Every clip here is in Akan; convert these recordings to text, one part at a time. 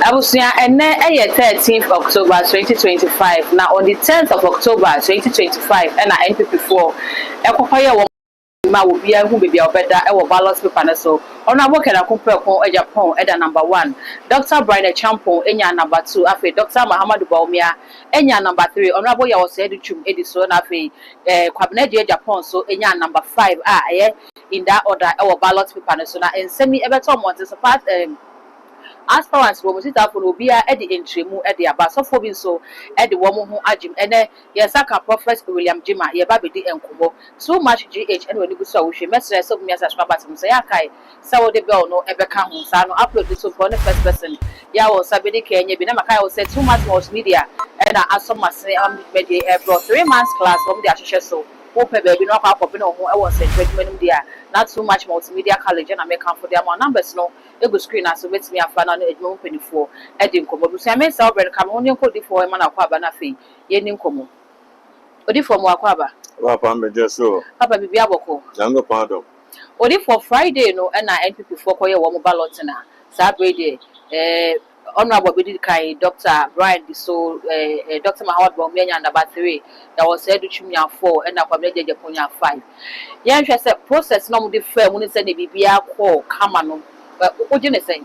Abusia ene 13th October 2025 na on the 10th of October 2025 na NPP4 ekokoye wo ma wo bia hu bebia obeda e wo ballot paper na so ona wo kana kompekon e Japan e da number 1 Dr. Brian Champon enya number 2 afi Dr. Muhammadu Baumia enya number 3 ona wo ya wo se edutwum ediso na afi kwabena de Japan so enya number 5 in that order e wo ballot paper na so na ensemi e beto monte so part aspirants wo musita for obia e de entremu e de aba so bi so e de wo mo ho agim ene yesaka prophet William Jima ye ba bedi enkobo so much GH and when you so we message so me subscribe to say akai so the bell no e be ka ho sa no upload this for the first person ya wo sabedi kenye bi na makai wo say too much multimedia and asomase media bro 3 months class from the ahwehwe so open baby no akwa no ho e wo say treatment dia not too much multimedia college and I make am for their numbers no e go screen as wait me afa na edwom 24 e di nkomo bu so me say obrel kam onye nkodi for e ma na akwa ba na fe ye ni nkomo odi for mo akwa ba papa me jeso papa bibi aboko jango pado odi for Friday no na NPP4 koye wo mo ballot na sa brede honorable bedi kai Dr. Brian so Dr. Muhammad Baumia number 3 that was said to chumya 4 and akwa meje Japonia 5 ya hwe say process no mo de fa mu ni say ne bibia ko kama no o je ne say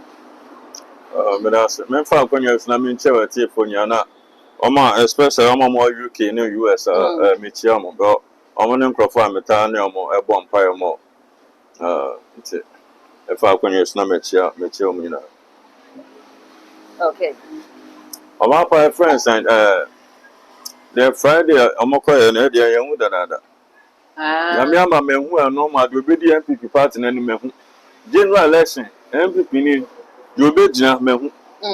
me da se me fa akonya na me nche wa tie fonya na oma especially oma mo UK ne US me chia mo go oma ne nkrofo ameta ne omo ebo mpa mo nti e fa akonya na me chia omo nyina. Okay. Oma pa friends and the Friday omokoye na dia ye hu danada. Ya me ama me hu eno ma do be di MPP party na ni me hu. General election MPP ni yo be gina me hu.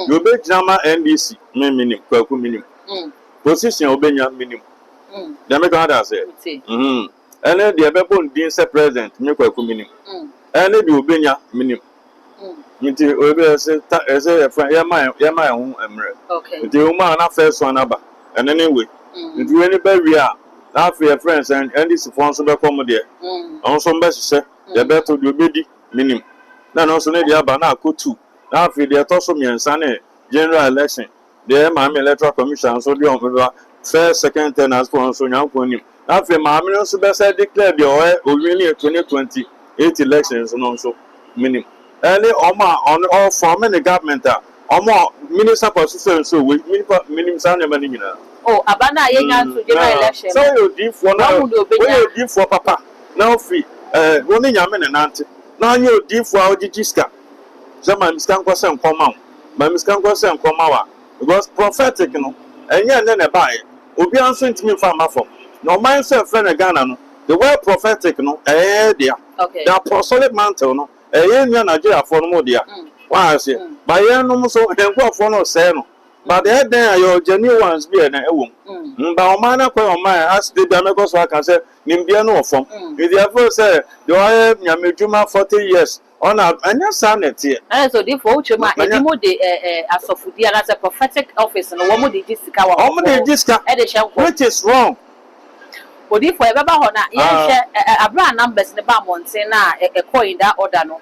Yo be gina ma NDC me minim kwaku minim. Position obenya minim. Dem me kan da say. Ene de be bon din se president me kwaku minim. Ene de obenya minim. Nti obe se ese ya ma hu emre. Okay. Nti o ma na first one aba. Ene ne we. Nti we ni ba wi a na for friends and this phone so be come there. On so be se ya be to de obedi minim. Na no so ne dia aba na akotu. Na for de to so miensa na general election. The Miami Electoral Commission so de on first second turn as for so nyan ko nim. Na for Miami no so be say declare the o win 2028 elections no so minim. Any on all from the government minister position so we minim san na mani nyina. Oh abana ye nya to general election. So you di for now we di for papa now free woni nyame ne nante na anya di for ogigiska zama miskan kwase nkoma ma miskan kwase nkoma wa because prophetic no enye ne ne bae obi anso ntimi fa mafo no man say friend Ghana no the word prophetic no there Okay. the apostolic mantle no nya Nigeria for no dia wa say ba ye no so enko for no say no but the then your genuine ones be na ewom ba o man na kwa o man as the be make so aka say nimbia no ofom if the ever say the oil nyamedwuma 40 years on anya sanity so the for uchema edimo de asofudi and as a prophetic office no wo mo de gisika wa o mo de gisika which is wrong odi for ebeba ho na ye hwe abra numbers ne ba monten na e coin that order no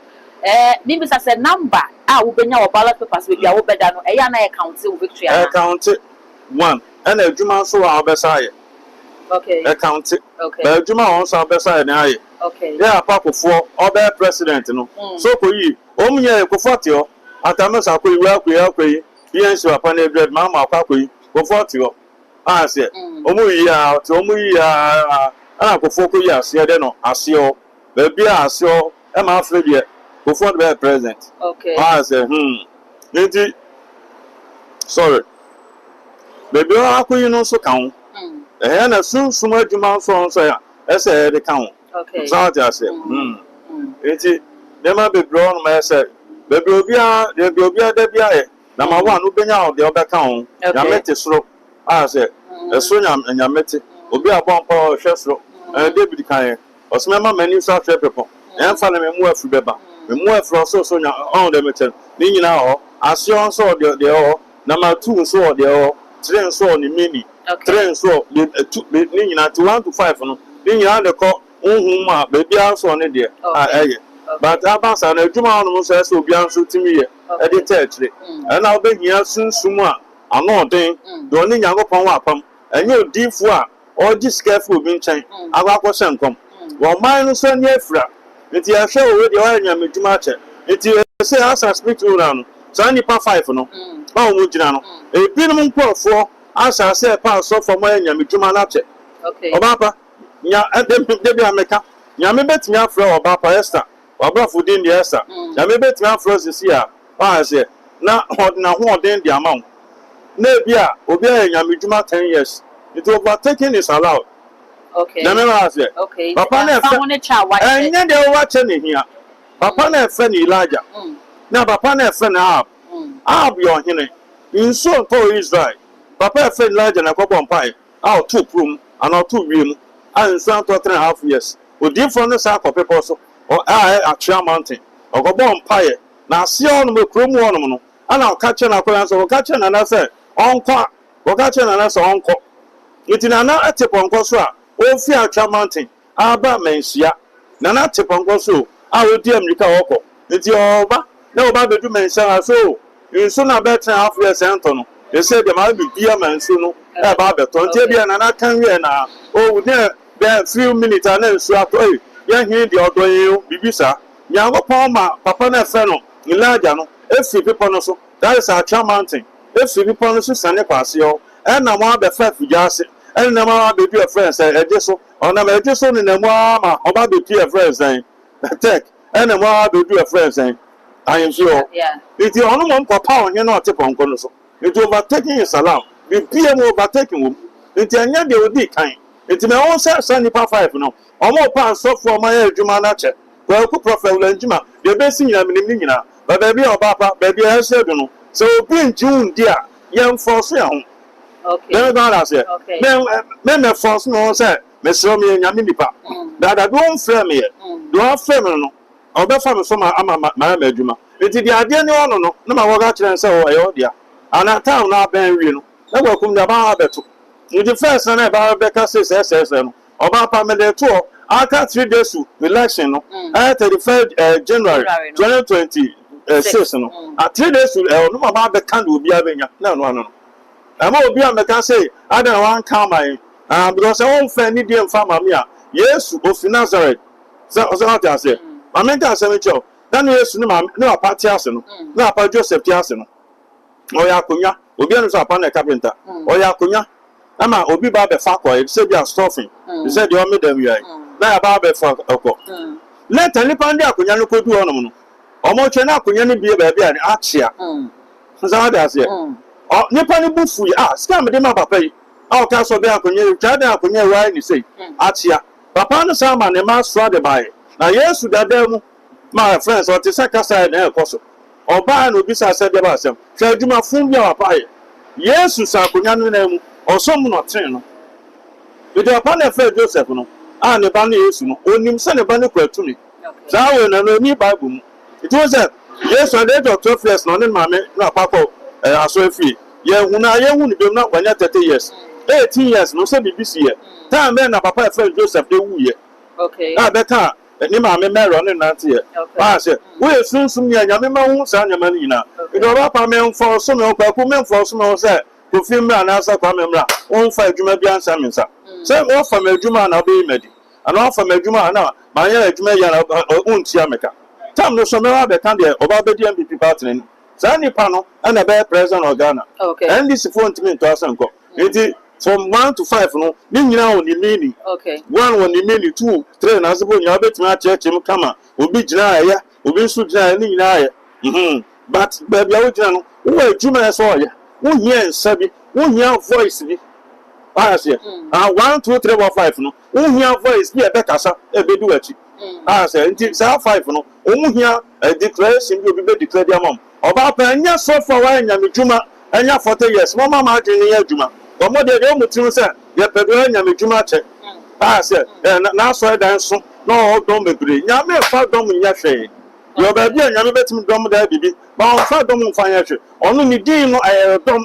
ni bisa say number wo benya wo ballot papers we bia wo beda no ya na account wo victory ana account 1 and adwuma so wa obesa ye okay account okay ba adwuma won so obesa na ye okay yeah apakofo obe president no so ko yi o munye ekofoti o atameso akoyi wa akoyi yensu apa na bread ma akoyi kofoti o say omu yi a to omu yi a akofo ko yi ase de no ase o ba bia ase o e ma afre de kofo be president okay say nti sorry baby akoyi no so kan na sunsun adwuma so ya ese de kan okay so I say nti dem ma be bro no ma say baby obi a da bia e na ma wa no benya o de obeka ho ya mete soro say eso nyamete obi abompa o hwesoro David kan o so ma mani so afre pepo en fa na me mu afri beba me mu afro so nya on de meten ni nyina ho asio so de ho na ma tu so de ho train so ni mini train so ni nyina to 1 to 5 no ni nyina de ko nhum ma be bia so ne de eye but abasa na adwuma no so ese obi anso timi ye e de church and na obehia sunsum a ano den de oni Nyankopɔn wa apam enye odifo a oji scareful obi nkyɛn agwakɔ hyenkom wo man no so ne afira nti ahwɛ wo de wa nyame dwuma akyɛ nti say asa spiritual no so nipa 5 no ba wo gyina no ebinom nkorɔfo asa say pa so for mo nyame dwuma na akyɛ obapa nya de bi ameka nyame betimi afra obapa Esther wabrafo din de Esther nyame betimi afra sisi a ba say na ho den de amount na bia obi a nyame dwuma 10 years it overtaking is allowed. Okay. Na me ma say. Okay. Papa na fa enye de wa che ne hia. Papa na fa ni Elijah. Na papa na fa na Ab yo hene. Inso to Israel. Papa fa Elijah na ko bon pai. Out two prum and out two wiem. And so to 3.5 years. Odi from no sa ko people so. O Atria mountain. O go bon pai. Na se on me krom won no. Ana o ka che na ko so o ka che na na say onko. O ka che na na so onko. Itina na ateponko so a ofi Atria mountain aba mensia na na teponko so a odi America woko nti oba na oba bedu mensia so nso na better half years ento no they say dem ma bibia manso no e ba beto nti bia na kan we na o de be few minutes na nso ato ye hin de odoyin bibisa Nyankopon ma papa na fe no Elijah no efi people no so that is Atria mountain efi people no so sane kwase yo e na mo abefa fujase and na ma be your friends ejeso ona ma ejeso ni na mo ama oba be your friends tech and na mo be your friends I am sure yeah it you ono mo papa onye na oteponko no so it overtaking is allowed be PM overtaking wo it anya de odi kan it me won say nipa 5 no omo pa so for my adwuma na che ko ku prophet ulanjuma de be si nyina minim nyina ba ba bi oba pa ba bi ehse do no so obi njun dia yem force ya ho. Okay. Then God say, okay. Me force no say, me sro me nyame nipa. That don't frame me. Don't frame no. Obefa me so ma adwuma. Enti dia ade ne ono no, na ma woga kire nse wo ayo dia. Ana town na ben wi no. Na gwa kum da ba abeto. Enti first na ba be ka say no. Oba pa me de to after 3 days to election no. 31st January 2026 no. At 3 days to no ma ba be kan obi abenya. No. I'm all be on say, I don't want to come because I won't find any damn family. Yes, of Nazareth. So, what I say, I meant to say, then yes, no party arsenal, no part Joseph Tiasino. Oh, Yakunya, will be upon a carpenter. Oh, Yakunya, Ama, Obi Babe Fakwa, it said you are stuffing. You said you are made them. Now, Babe Fakwa. Let any pandia Kunyano could do on them. Or more Chena Kunyani be a baby and Achia. So, I say. Nipa ni bufu scam de ma papa yi a o ka so be akonye chada akonye wa ni sei atia papa no sama ne ma so de bai na Yesu dada mu my friends o te saka sai na ekoso oba na obi sa se de ba asem hwe adwuma fun bia papa yi Yesu sa akonya no na mu osom no ten no de papa na fe Joseph no a ne ba na Yesu no onim se ne ba ne kwatu ni za we na no ni Bible mu it was that Yesu at the age of 12 years no ne mame na papa aso efi ye huna ye hunu dem na kwanya 30 years 18 years no say BBC ye time na papa friend Joseph de wu ye okay na beta ni ma me mero ne nante ye ba say we sunsum ye nyame ma hu sa nyama ni na e do ba pa me mfo so me kwa ku me mfo so me say ko fi mra na asa kwa me mra won fa adwuma bi ansa me nsa say wo fa me adwuma na be medi ana wo fa me adwuma na ma ya adwuma ya na unti ameka time no so me wa be kan de oba be di MPP party ni Sani pano and a bear president of Ghana. Okay. And this phone to me to Asanko. It from 1 to 5 no, now on the meaning. Okay. 1 on the meaning, 2, 3, and I suppose you bet my church him come will be Jaya, will be Sujaya. But baby, I would know who Juma saw you. Who hear Sabi, who hear voice me. I say, 1, 2, 3, 4, 5 no, who hear voice me a Becassa, a beduachi. I say, until 5 no, who hear a declaration will be declared your mom. Oba pa anya so for wa nya medwuma anya 40 years mama ma adwene ya adwuma omo de de mutim se ye pedo anya medwuma che ba se na so dan so na o dom bebre nya me fa dom nya hwe yo ba bi anya me betim dom da bibi ba o fa dom mfa nya hwe onu ni din no aye dom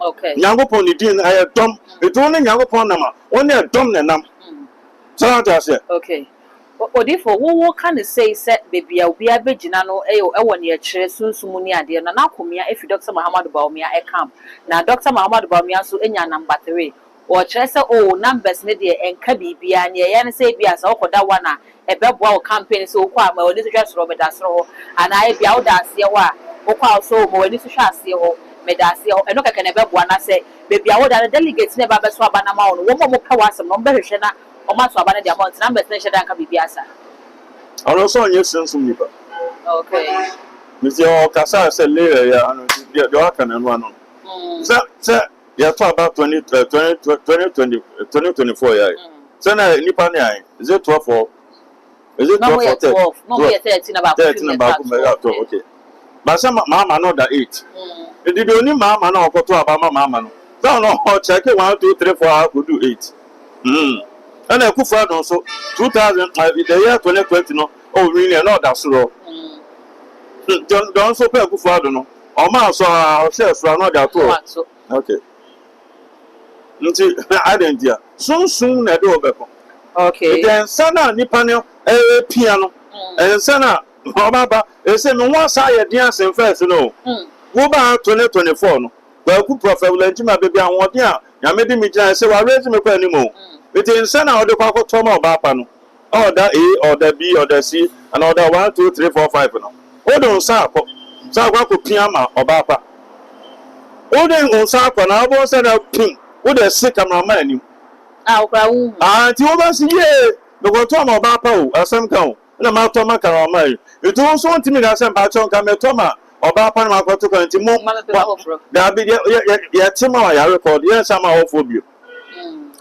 okay Nyankopon ni din aye dom eto ne Nyankopon na ma oni dom ne nam so that I say okay Odifo wo kan say set baby obi abegina no ewo ne kire sunsumu ni ade no na akomia efi Dr. Muhammad Bawumia camp na Dr. Muhammad Bawumia so enya number 3 o kire se numbers ne de enka bibia ne ye ne say bia se okoda wana ebeboa o campaign so okwa ma oni so hwe soro medasoro ho ana e bia oda ase wa okwa so mo oni so hwe ase ho medase ho eno keke ne beboa na se baby awoda delegate ne ba beso abana ma wo mo mo pa wasem no behwehwe na Oma so abana dia month numbers na sheda nka bibiasa. Ono so onye sunsun nipa. Okay. Mr. Okasa say later ya ano dia aka na no ano. Se ya to about 2024 ya. Se na nipa ne ai. Is it 12 or is it 12 or 12? No, we 13 about 13 about okay. But some mama no that 8. E di oni mama na okoto aba mama no. So no check 1 2 3 4 go do 8. And I could find also 2000 the year 2020 no really no that's raw. Don't so pay good for no. Or man so shares for another tour. Okay. I didn't hear. Soon na do obeko. Okay. Then sana nipa no piano. And sana obaba e say me wan say dance first no. Wo ba 2024 no. Ba ku prophet will ntima baby anwode a ya me di mi gina say wa raise me kwa animo. It is send out the Paco Toma Bapano. Order A, order B, order C, and order 1, 2, 3, 4, 5. No. Order Sako, Sako Piama or Bapa. Order on Sako, and I was said out King, with a sick of my man. And you must see the Toma Bapa, as some count, and a Matoma Caramel. It also want to me that some Pachon Kametoma or Bapa Makoto and Timo. There be yet tomorrow I record, yes, I'm all for you.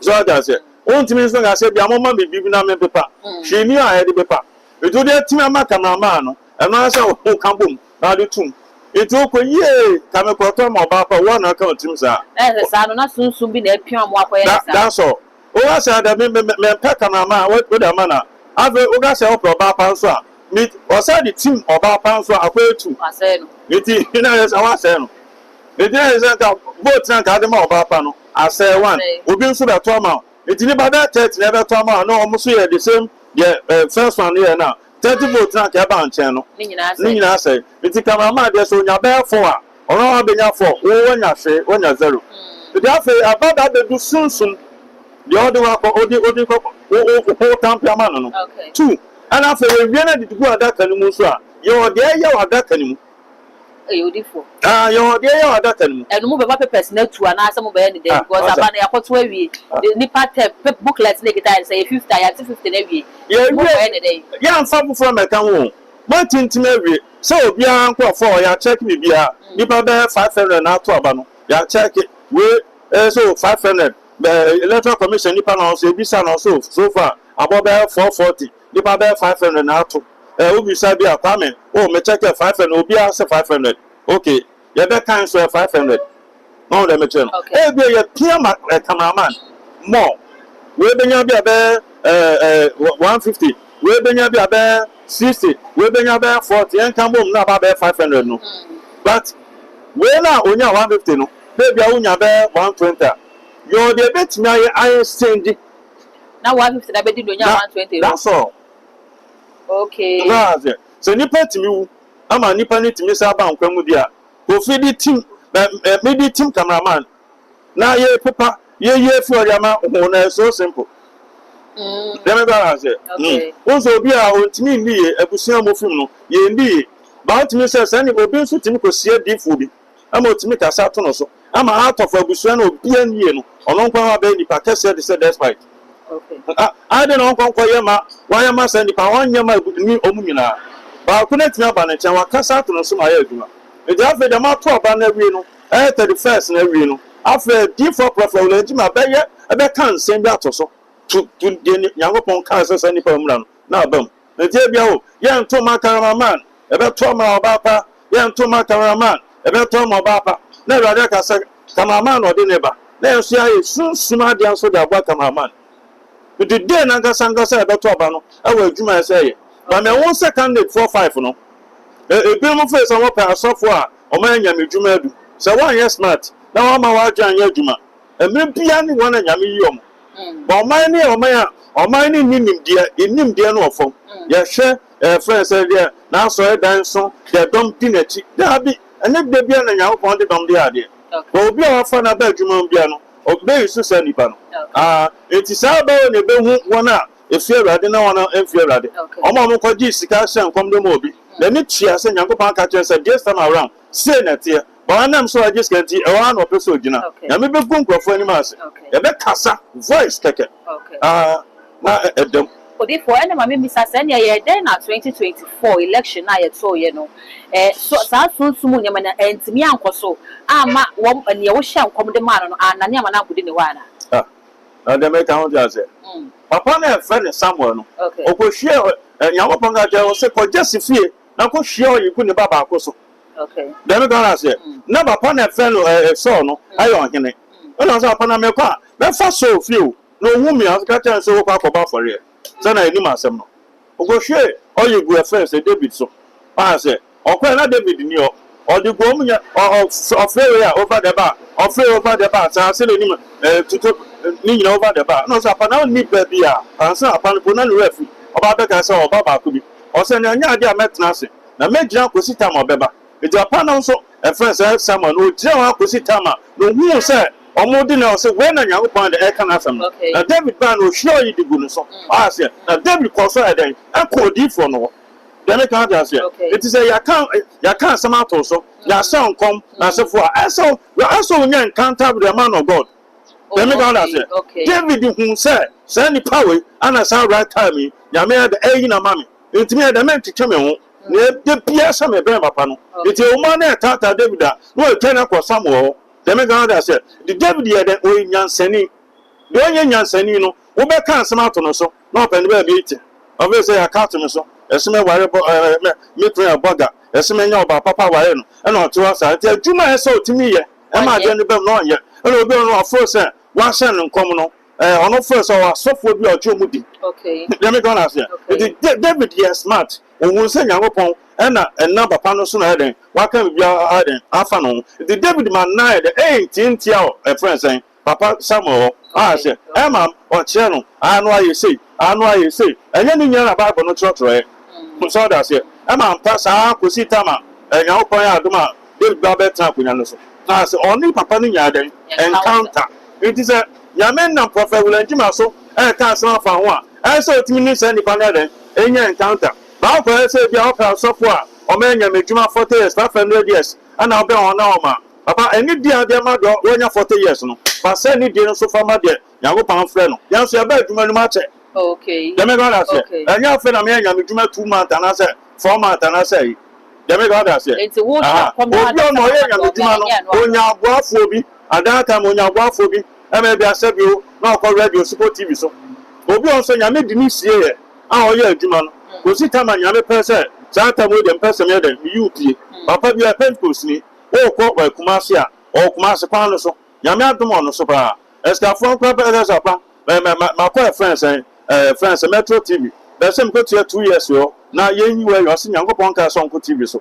So that's it. One to me, I said, Yamma be giving me paper. She knew I had the paper. It would have Timama Camamano, and I said, oh, come boom, now the tomb. It took a year, come a quarter or Papa, one account to himself. Not soon be a pium walk. That's all. Oh, I said, I mean, Pacamama, what with a manner. I've got to help about Panswa. Meet or said the team about Panswa, a way to. I said, it is, you know, as I was saying. It is that both Academy of Pano. I say one, we've been through the trauma. It's about that 30 never trauma, no, almost here the same. Yeah, first one here now. 30 votes not about channel. Nina say, it's a camera, there's on your bear for, or not being for, when you say, when you're 0. Therefore, about that, they do soon. The other one, whole Tampiamano. Okay. 2. And after we really to go at that Kanimusra, you're there, you are that Kanimu. You're there, that and move a papers net to an answer mobile any day because I'm a hot way. The Nipa booklets negative and say 50, I have 50 every year. Any day. Yeah, I'm far from a town. Martin to Mary. So, be uncle for ya check me be a Nipa bear 500 now to Abano. Ya check it. We so 500. The electoral commission Nipa also be son also so far about 440. Nipa bear 500 now to. Ubi sabi a comment. Oh, me check 500. Ubi answer 500. Okay. You better cancel 500. No, let me tell you. Hey, be a cameraman. More. We be a 150. We be a 60. We be a 40. And come home now about 500. No. But we now only 150. No. Baby, I only 120. You're the bit me I exchange. Now 150. I bet you 120. That's all. Okay. So nipa timi ama nipa ne timi sa ba nkwa mu dia go feed the team maybe team cameraman na ye papa ye for yama na so simple dem be ba say so bi a ontimi ndi ye abusia mo film no ye ndi ba timi say say ni obi so timi ko sie difu bi ama otimi kasa to no so ama out of abusia na obi anie no ono nkwa ba nipa kase de say despite. Okay. I don't know why am I sending power nyama ni omunyina. Ba connect me aba na chen wa kasa to no so ma ya aduma. E dey afa dem ato aba na wi no. 31st na wi no. Afa D4 prophet will ejima be ye e be kan nsem bi ato so. To Nyankopon kan se nipa omura no. Na abam. Na tie bia o, ye nto ma cameraman, e be to ma obapa, ye nto ma cameraman, e be to ma obapa. Na radio ka se cameraman no de neba. Na enso ya sunsun ade anso da gba cameraman. But the day Nanga Sanga said about Tobano, I will do my say. But my 1 second 4-5 no. A bill of face and what software or man Yami Jumedu. So 1 year smart. Now I'm a watch and Yajuma. And maybe only one and Yami Yum. But my nim dear no form. Ya share friends there. Now so dance so they don't pinach. There be and if they be an young pounded on the idea. But be our fun about Jumon Biano, obey Susan Nipano. It is our bow and a bill one out. If you're ready, no one if you're ready. Omamo Jessica and come the Mobi. The Mitchia and Yanko Pancatcher said just time around. Say that here. But I'm so I just can't see a one or person, you know. And maybe Bunko for any mass. A bit Cassa, voice take For any mammy, Miss Asenia, then at 2024 election, I saw you know. So, soon, and me, Uncle so. I'm one and your shall come the man and Nanyamana within the one. They make out as it. Upon a friend is someone. Okay. Share and Yamapanga will say for just if you now go share you couldn't baba also. Okay. Then we're gonna say, never upon a friend son, I on him. When I was upon a car, that first so few. No woman has got to so about for it. Then I knew myself. Go share all you go friends, a David so. I say, or quite not David in York, or the woman of failure over the bar, or fail over the bar, so I said to lean over the bar. No, upon our need baby, and so upon the referee, about the castle or Baba could be, or send a idea met nothing. Now make jump with Sitama Beba. It's a pan also, a friend said someone who jump with Sitama, no who said. Or more than I said, when I young upon the air can have some. Now, David Ban will show you the goodness of us. Now, David calls her then, I call deep for no. Then I can't answer. It is a ya can't some out also. Ya sound come as a for I saw young can't have the man of God. Then I can't answer. David, who said, send the power, and I saw right time, ya made the air in a mammy. It's me the man to come home. The Pierce, I'm a brand panel. It's a woman at Tata David, no, turn up for some more. Demiganda said, the David had an old Yanseni. The only Yanseni, no, who bear can't some out on so, not and we're beating. Obviously, I can't so, a smell variable, military bugger, a smell about Papa Wayan, and not to us. I tell Juma has so to me, am I going to be known yet? And we'll be on our first, one son and common on no first or software be or Jumudi. Okay. Demiganda said, David, yes, smart, and we'll send your phone. And number panel soon heading. What can we be adding? Afternoon. The David man night, the 18th year, a friend saying, Papa Samuel, I say, Emma or channel, I know you say, and then you're about no church, right? So that's it. Emma, pass our Kusitama, and your point out, Duma, David Babette Tampin. I say, only Papa Niaden, encounter. It is a Yamen and Prophet will enjoy so, and can't smell for one. I saw 2 minutes and the panel, and your encounter. Now, I say, be out software, or man, you make 40 years, 500 years, and I'll be on now. About any dear, dear mother, when you're 40 years, no. But send it dinner so far, my dear, young pound friend. Young, say, I bet you match it. Okay. The Megana say, and your friend, I'm going to 2 months, and I say, 4 months, and I say, the Megana say, it's a water. Come on, when you're guaphobia, at that time when you're guaphobia, I may be a sub you, now call radio support TV. So, Obi on say, I made the news here. Oh, yeah, Juman. Go see time and Yame person, Santa wood and person, you pay. Papa, you are penthouse me. Oh, caught by Kumasia, or Kumasa Panoso, Yamia Dumono Sopra. As the phone club as a plan, my quiet friends and friends, Metro TV. There's some good here 2 years ago. Now, you were your senior Ponka on TV. So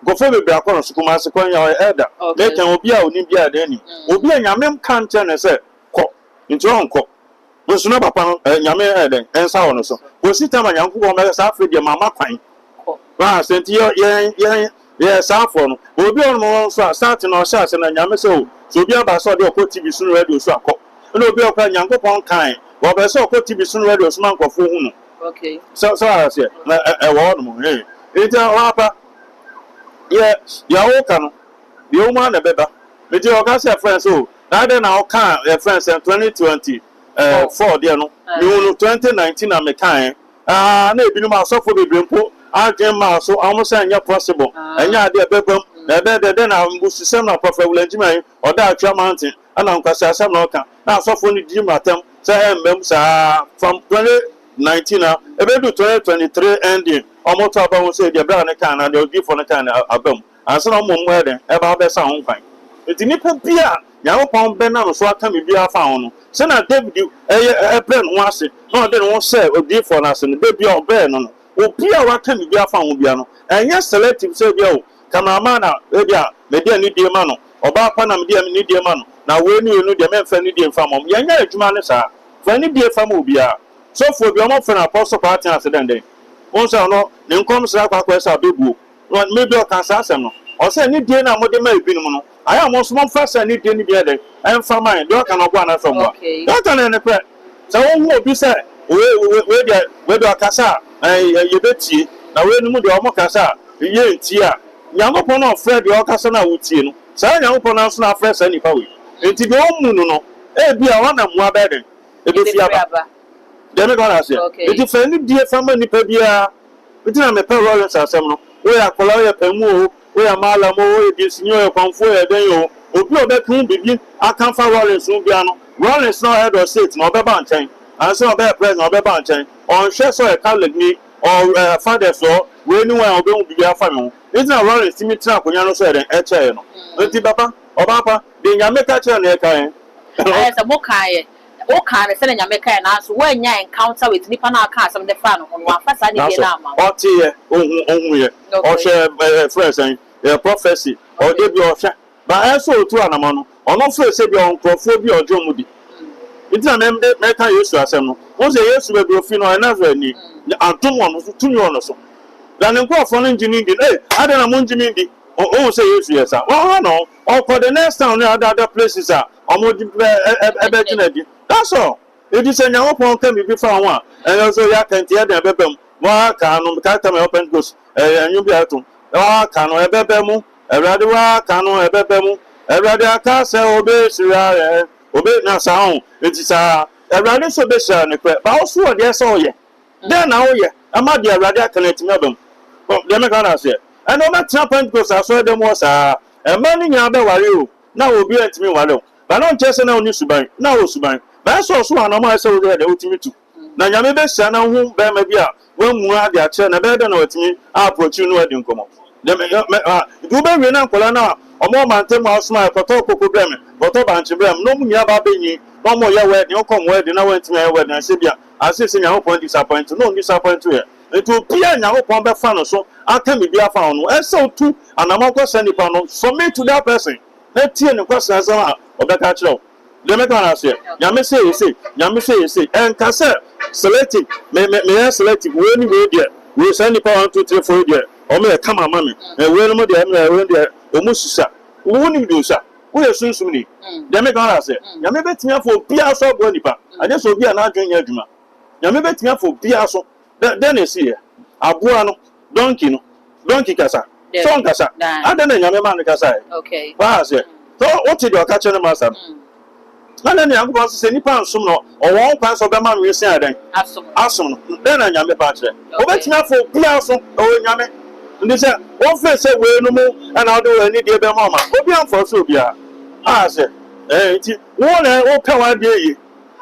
go for the Biacon, Kumasa, your elder. They can be out in Bia Denny. Obi and Yamim can't turn and say, Cop, into uncle. Was no papa, Yame, and so on. So, was it time a young woman as Afric Media, Mamma Quine? Ah, sent you, yes, Alphon. Will be on more starting our shots and Yame so. So be about so the TV soon radio so. And will be a young upon kind. Well, I saw TV soon radio smoke of whom. Okay. So I said, a word more. It's a rapper. Yes, Yaokan, the old man, a better. But you can say friends, so I don't know, can't friends in 2020. 4 dear no, you 2019 I'm a kind. Maybe no more software be brimpo. I came out so almost saying you're possible. And yeah, dear Bebum, then I'm going to send a prophet will enjoy or that your mountain. And I'm going to say, now, software need you, madam, say, from 2019 now, about 2023 ending. Almost about say the brand can and they'll give for the kind of album. And so no more wedding about the sound fine. It's in the beer. Young pound Benham so I can be a found. Send a David, a pen was it. No, they won't say, or dear for us and the baby or Ben. Oh, Pia, what can be a found piano? And yes, selective say, yo, Camamana, maybe need dear mano, or Bapanam dear need dear mano. Now, when you know the men for need dear farm, young man, sir. Fanny dear family bia. So for the amount for an apostle party accident day. Once I know, then comes like a question baby. Maybe I can say no. Or say any day now, what they may be no. I am most one first I need any day. I am from mine. Do I cannot go on from what? Don't tell any prayer. So who be said, where do I casa? You bet ye. Now when you do a mocassa, you ain't tia. Young upon our Fred, your Cassana would see. So I am pronounced our first any power. It's the old moon, no. Be a one of more better. It is Yaba. Then I got say, it is any dear family pebia. It's not a parents as some. We are Coloria Pemu, we are Malamo, this new comfort, then you. Obi back home begin. I can't find Rollins soon piano. Rollins no head or seat, no beban chain. And so bear present or beban chain. On chess or a colleague me or father so we knew I will be a family. It's not Rollins to me trap when you said a chain. Papa or Papa, then Yamaka chain. As a Mokai. What kind of sending Jamaica and ask when you encounter with Nippana cars on the fan on one first I did or tea or share friends and prophecy or debut or share. But I saw two animals or not first say your uncle or John Moody. It's an American use to assemble. Once a year to be Grofino and never need. I don't want to 2 years or so. Then I'm called for engineering. Hey, I don't know engineering. Oh, say yes, sir. Oh, no. Or for the next town, other places are. That's all. It is a young upon can be before one. And also, you can tear the bebem. What can open goes. And you'll be at home. Oh, can I bebemu? A radua cano a bebemu. A radia casa obey now sound. It is a radis obesha, but also yes, oh, yeah. Then now, yeah. I might be a radia connect mebum. Let me go say. And no matter what goes, I saw them was a man in your now will be at me one. But don't just now news to buy. Now was to buy. That's also an amount so there the ultimate. Now, you may be sent on whom bear may be a when we are the chain a better know it me. I'll put you no come up. Do be now, Colana, or more mountain mouse smile for talk of them, but a bunch of them. No more baby, no more your wedding, no come wedding. I went to my wedding and said, I see in your point disappointed, no disappointed to it. It will be a young upon the fan so I can be a found. And so too, and I'm not going to send it from me to that person. Let's see the question as well. Or the catch up. The mechanic say, Yammy say, and Cassa selective, may selective, when you there, we send it 1, 2, 3, 4 there, or may come on, mammy, and when we there, almost sir, who wouldn't do, sir, we are soon to me. The mechanic say, Yammy bet me for Piasso Bonipa, I just will be an argument, Yajuma. Yammy bet me for Piasso, then is here, Abuano, Donkey Cassa, Son Cassa, I don't know Yamman Cassa. Okay. So what did you catch on the master? And then I'm going to say, Nipan Sumno, or 1 pass of the man we say, then Asum, then I am a patcher. Oh, that's not for Piasso, oh, Yame. And they said, one face said, well, no more, and I'll do any dear mamma. Go beyond for Subia. I said, one and power day.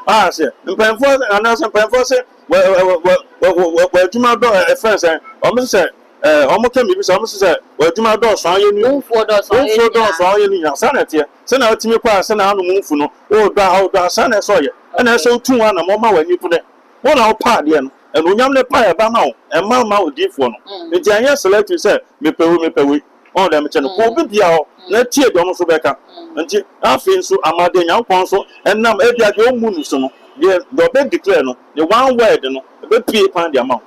I said, and Penford, and as a Penford said, well, to my door, a friend said, almost said, almost came to some said, well, to my door, so you knew 4 doors, all you need, sanity. Send out to me, pass and I'll move for no, oh, son, I saw you. And I saw 2 1 a moment when you put it. One our party, and when you're the pie about now, and mamma would give one. The giant select you said, me pay, all them channel, oh, be out, let's cheer almost back up. Until I feel so, I'm a day young council, and now every at your moon, so the bed declare no, the 1 word, and the pay upon the amount.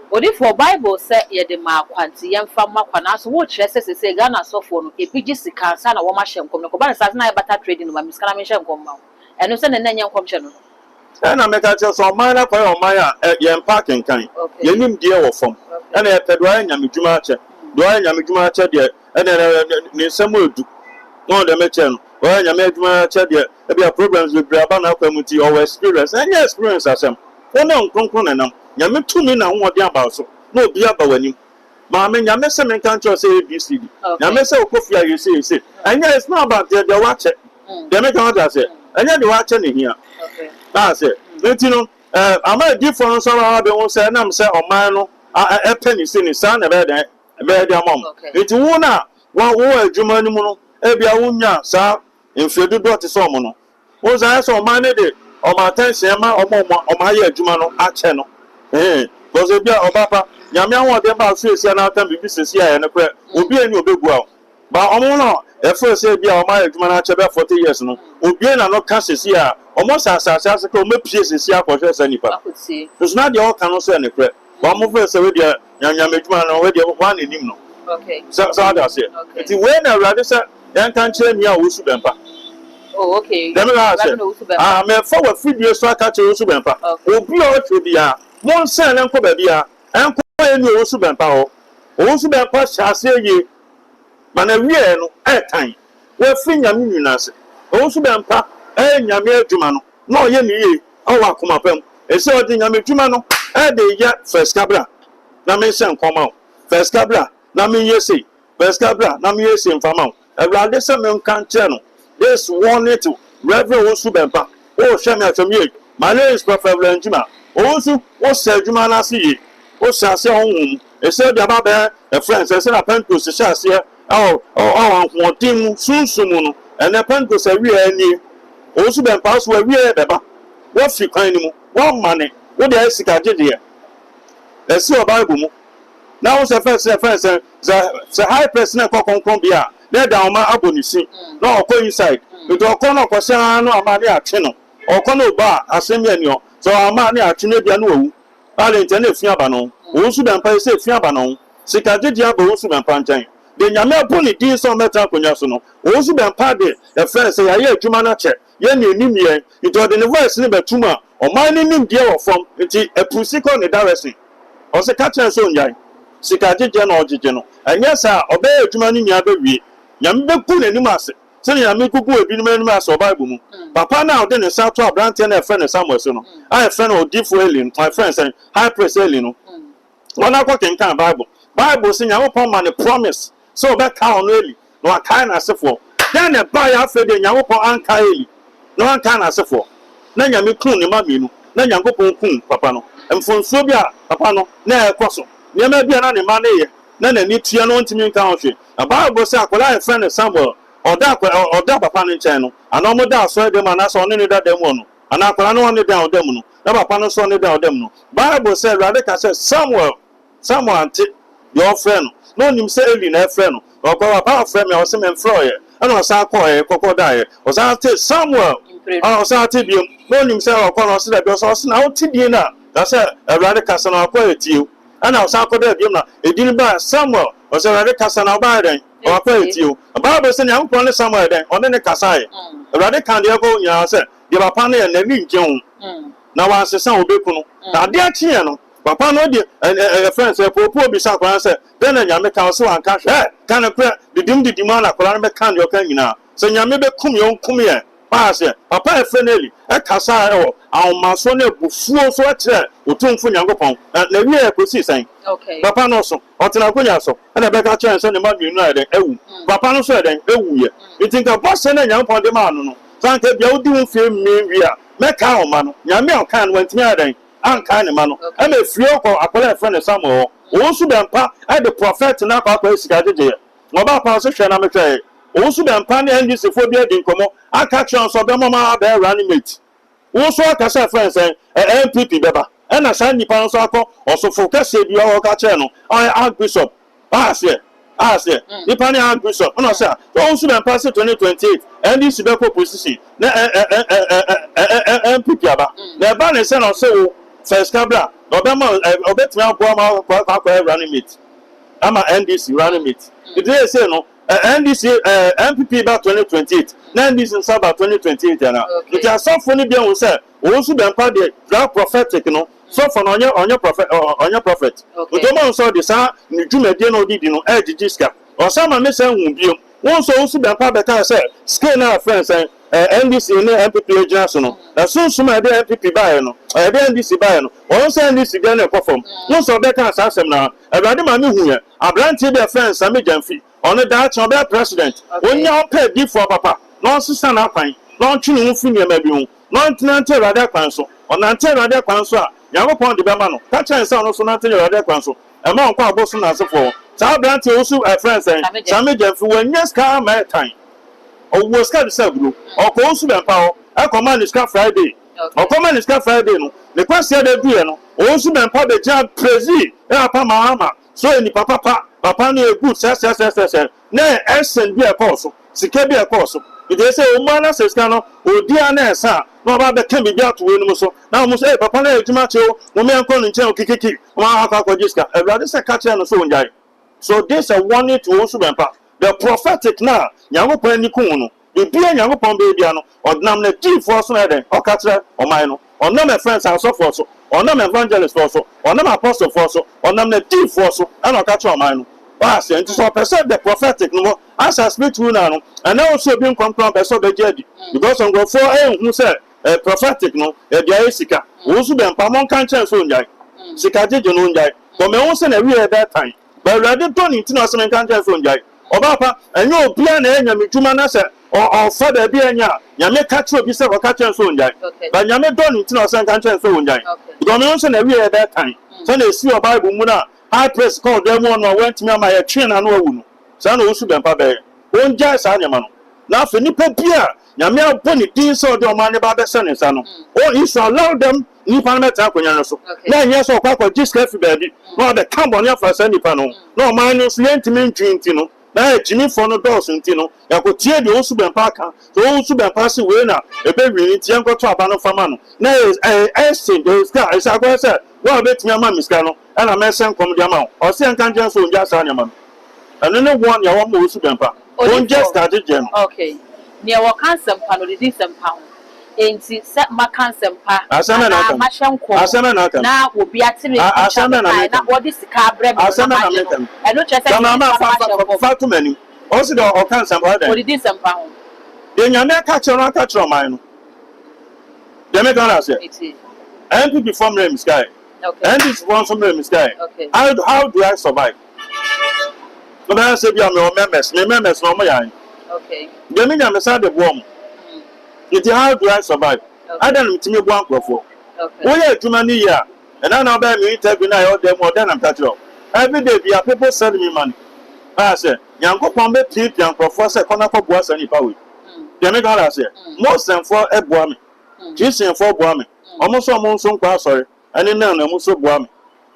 What if for Bible said ye the mark quantity young farmer quanas watch says say Ghana so for a PGC cancer and a woman shall come no as I better trading with Miss Calamation come out. And no send a name function. And I make a choice on mine up on Maya at Yan Parking kind. You need dear or from. And I had Dwayne Yamijumacha, Dwayne Yamijumacha, dear, and then some will do. No, the Machan, Dwayne Yamijumacha, dear, there be problems with Brabana community or experience, and yes, experience as them. Oh, no, Conconenum. Yammy 2 men and what about so. No, be about when you. Mamma, Yamessa men can't say ABCD. Yamessa coffee, you say. And yeah, it's not about the watch it. They make another say. And then the watch in here. That's it. But you know, I'm a difference of how they won't say, and I'm saying, oh, man, a penny sin is son, a bed, mom. It's one hour, 1 word, Jumano, Ebia Unya, sir, in Fedu Dot is Somono. Was I so minded or my attention, or my Jumano, a channel. Because if you are Papa, Yamia want them about 6 and out and business here and a prayer will be in your big well. But I'm not, at first, say, be our marriage man, 40 years, no, will be in no cases here, almost as a come pieces here for just any part. It's not the all cannot say any prayer. One more verse with your Yamajman already one in him. Okay. So that's it. It's when I rather say, young country near Owusu Bempah. Oh, okay. Then I said, I'm a forward 3 years so I catch Owusu Bempah. Oh, be all to the one son and Cobabia, and Owusu Bempah. Owusu Bempah shall say ye, man, a real time. We're free Yamunas. Owusu Bempah, Yamia Jumano, no Yemi, oh, come up. It's all the Yami Jumano, the yet first cabra. Name come out. First cabra, Nami Yesi, first cabra, Nami Yesi and Famau. A rather some can't channel. This one to Reverend Owusu Bempah. Oh, Shamia to me. My name is Prophet Juma. Owusu, what said Jumana see? What shall say home? A said the Baba, a friend, I said a pen to Sassia. Oh, one team soon soon, and a pen to say we are near. Owusu Bempah were real, Baba. What's your kind of one money? What the Esika did here? Let's see a Bible. Now, it's a first friend, the high person come here. There down my abonisi. No, go inside. But the corner of Cosano, Amalia Chino, or Cono Bar, Assembly. So Amalia Chinabiano, Arlington, Fiabano, Owusu Bempah say Fiabano, Sikadia Owusu Bempah. Then Yamel Pony did some metal Conyasuno. Owusu Bempah, the friend say, I hear Jumana check. Yenny Nimie, it was in the West Nimber Tuma, or mining dear from a pussy on the direction. Or the catcher so young. Sikadia no Geno. And yes, I obey Jumani Yabe. Yambe put any mass. Send Yamiku be the man mass or Bible. Papa now then a South Brant and a friend somewhere soon. I have friend or deep whaling, my friends and high press alien. One o'clock in time Bible. Bible sing upon man a promise. So back town early. No one kind as for. Then a buy after the Yamopo Ankaili. No one kind as for. Then Yamikun, the Mamino. Then Yamopon, Papano. And from Sobia, Papano, near Cosso. There may be another money. Then a need to know to me country. A Bible says, I friend somewhere, or that upon the channel, and no more doubt, so them and us on any that them one, and I can only down them, never upon us only down them. Bible said, Radica says, someone take your friend, no name say in a friend, or go about friend or some employer, and was our coy, crocodile, or I'll somewhere, or I'll you, no name say or call us that was now to dinner. That's a Radica and I'll call it to you. And I was out there, it didn't buy somewhere, or so Radica and I'll buy them. Or pay it you. A Bible saying, I'm going somewhere then, on the Casai. A radical go, ya said, give a panny and a link, John. Now I say, some bacon. Now, dear Chiano, Papa no dear, and a friend said, poor Bissak answer, then a Yamaka so and cash, can a prayer, the dim the demand of Columba can your can now. So Yamibe come your come here. Pass it, Papa friendly, a Casai or our Masone Buffo sweater, who took for Yangopon, and the real position. Okay. Papa no so, or Tanacoyaso, and a better chance on the man united. Papa no said, you think a boss and a young upon the man. Thank you, do feel me, we are. Make our man, Yamil can went near them, unkind man, and a few or a friend somewhere. Owusu Bempah, I the prophet and up our Scatty. Mobile position, I'm a tray. Owusu Bempah and this phobia didn't come. I catch on so Bemama bear running mate. Also, I can say friends and MPP Beba. And I send the pounds also focus your channel. I Archbishop. Ask it. The Pani Archbishop. No, sir. Owusu Bempah 2028. And this is the position. MPP Aba. The ban is sent on so first cabra. Obama, Obet running mate. I'm a NDC running mate. The day say no. NDC MPP about 2028. Now this is about 2028 now. It has some funny bien we say. Owusu Bempah the draft prophetic, you know. So for on your prophet. We don't so this ni jume dey no did no edge jiska. Or some me say won Once Owusu Bempah better say scale na friends NDC ne MPP agents no. Na so my MPP buy no. NDC buy no. Once NDC dey na perform. Once better asem na. Everybody ma me hu ya. Abranti be friends Sami Jamfi. On the Dutch on their president. When you pay gift for papa, no sister na fine, no chinu fini maybe, no nante rather council, or nante rather council, Yamopon the Bamano, catch and sound also nante rather council, among our boss and so forth. Sabranti also a friend saying, Sammy Jeff, when yes, car my time. Or was cut the cell group, or Owusu Bempah, I command is car Friday, or command is car Friday. The question they do, Owusu Bempah the job prezi, Pama, so in the papa. Papa no good, sir. Ne essence be a course. Sike be a course. They say, "Oh, man, I says, Cano, oh, dear, Nessa, no about the can be got to win so. Now, must say, Papa, Tomato, woman, calling Channel Kiki, Mahaka, a rather say catcher and so on. So, this a warning to Owusu Bempah. The prophetic now, Yango Penikuno, the dear Yango Pombebiano, or Namne G for Sweden, or Catcher, or Mino, or no my friends are so for so, or no evangelist for so, or no apostle for so, or Namne G for so, and or Catcher, or Mino. And to perceive the prophetic no as I speak to now, and also being confirmed by so the jedi because on go for who said prophetic no a diasica Owusu Bempah mon can chance on jai sika jeje no jai but me won say na we at that time but ready turn into no some can chance on jai obapa enye obia na enya metuma na say or father bi enya nyame catch obi say ka chance on jai but nyame turn into no some can chance on jai because me won say na we at that time so na see your bible mu na I press call them one went to me my train and no so no Owusu Bempah be won jai sa nyama no na fe nipa bia nyame aboni din so de o man ba be sene sa no o you should allow them nipa na meta akonya no so na nya so kwa jiska fi ba bi no the carbon ya fa sa nipa no no man no so yentimi ntwinti no na ejimi fo no dos nti no yakotie de Owusu Bempah kan so Owusu Bempah si we na ebe wi nti enkoto aba no fama no na exchange those guys isa go say wa betimi ama miska no ana mesen kom de ama o se nkan jan so nja sa nyama and no one ya wa mo Owusu Bempah on just started gen okay near what cancer pan or did some pound enti set ma cancer pa asana na ma hyenko asana na na obi atire asana na na what this car bread asana na metem e no chese na fa to many o se do o cancer pa or did some pound de nyame ka chero man no de me gonna say and people from them sky okay and this one from them sky okay how do I survive so I say be am members no mo yan okay de me nyame sa de boom it how do I survive I don't timi bo ankrofo okay wo ye adwuma ni ya and now be me interview na yo dem more than am catch up every day be people send me money I say yankopon be tip ankrofo say kona ko boa sa ni pa we de me gonna say most and for e boa me Christian for boa me omo so nkwa sorry ani na na mu so boa me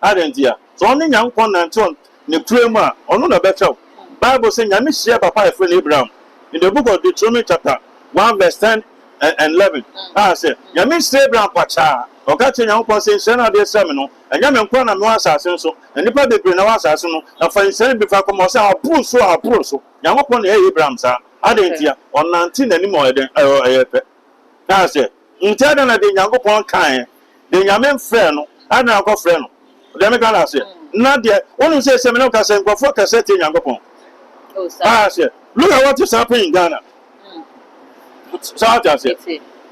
adentia so oni yankopon na nton ne premu a ono na betel Bible say nyame share papa e friend Abraham in the book of Deuteronomy chapter 1 verse 10 and 11 I say nyame share Abraham pacha oka che yankopon say share na de sem no nyame nkwa na me asase so nipa bebre na asase no na fa share be fa komo say aburu so yankopon na Abraham sa adentia onanti nani mo eden eyepe I say ntia na de yankopon kan de nyame mfre no ana akọ frɛ no de me kan say na de onu say se me no ka say nkofo ka say te yankopon I say look at what is happening in Ghana so I say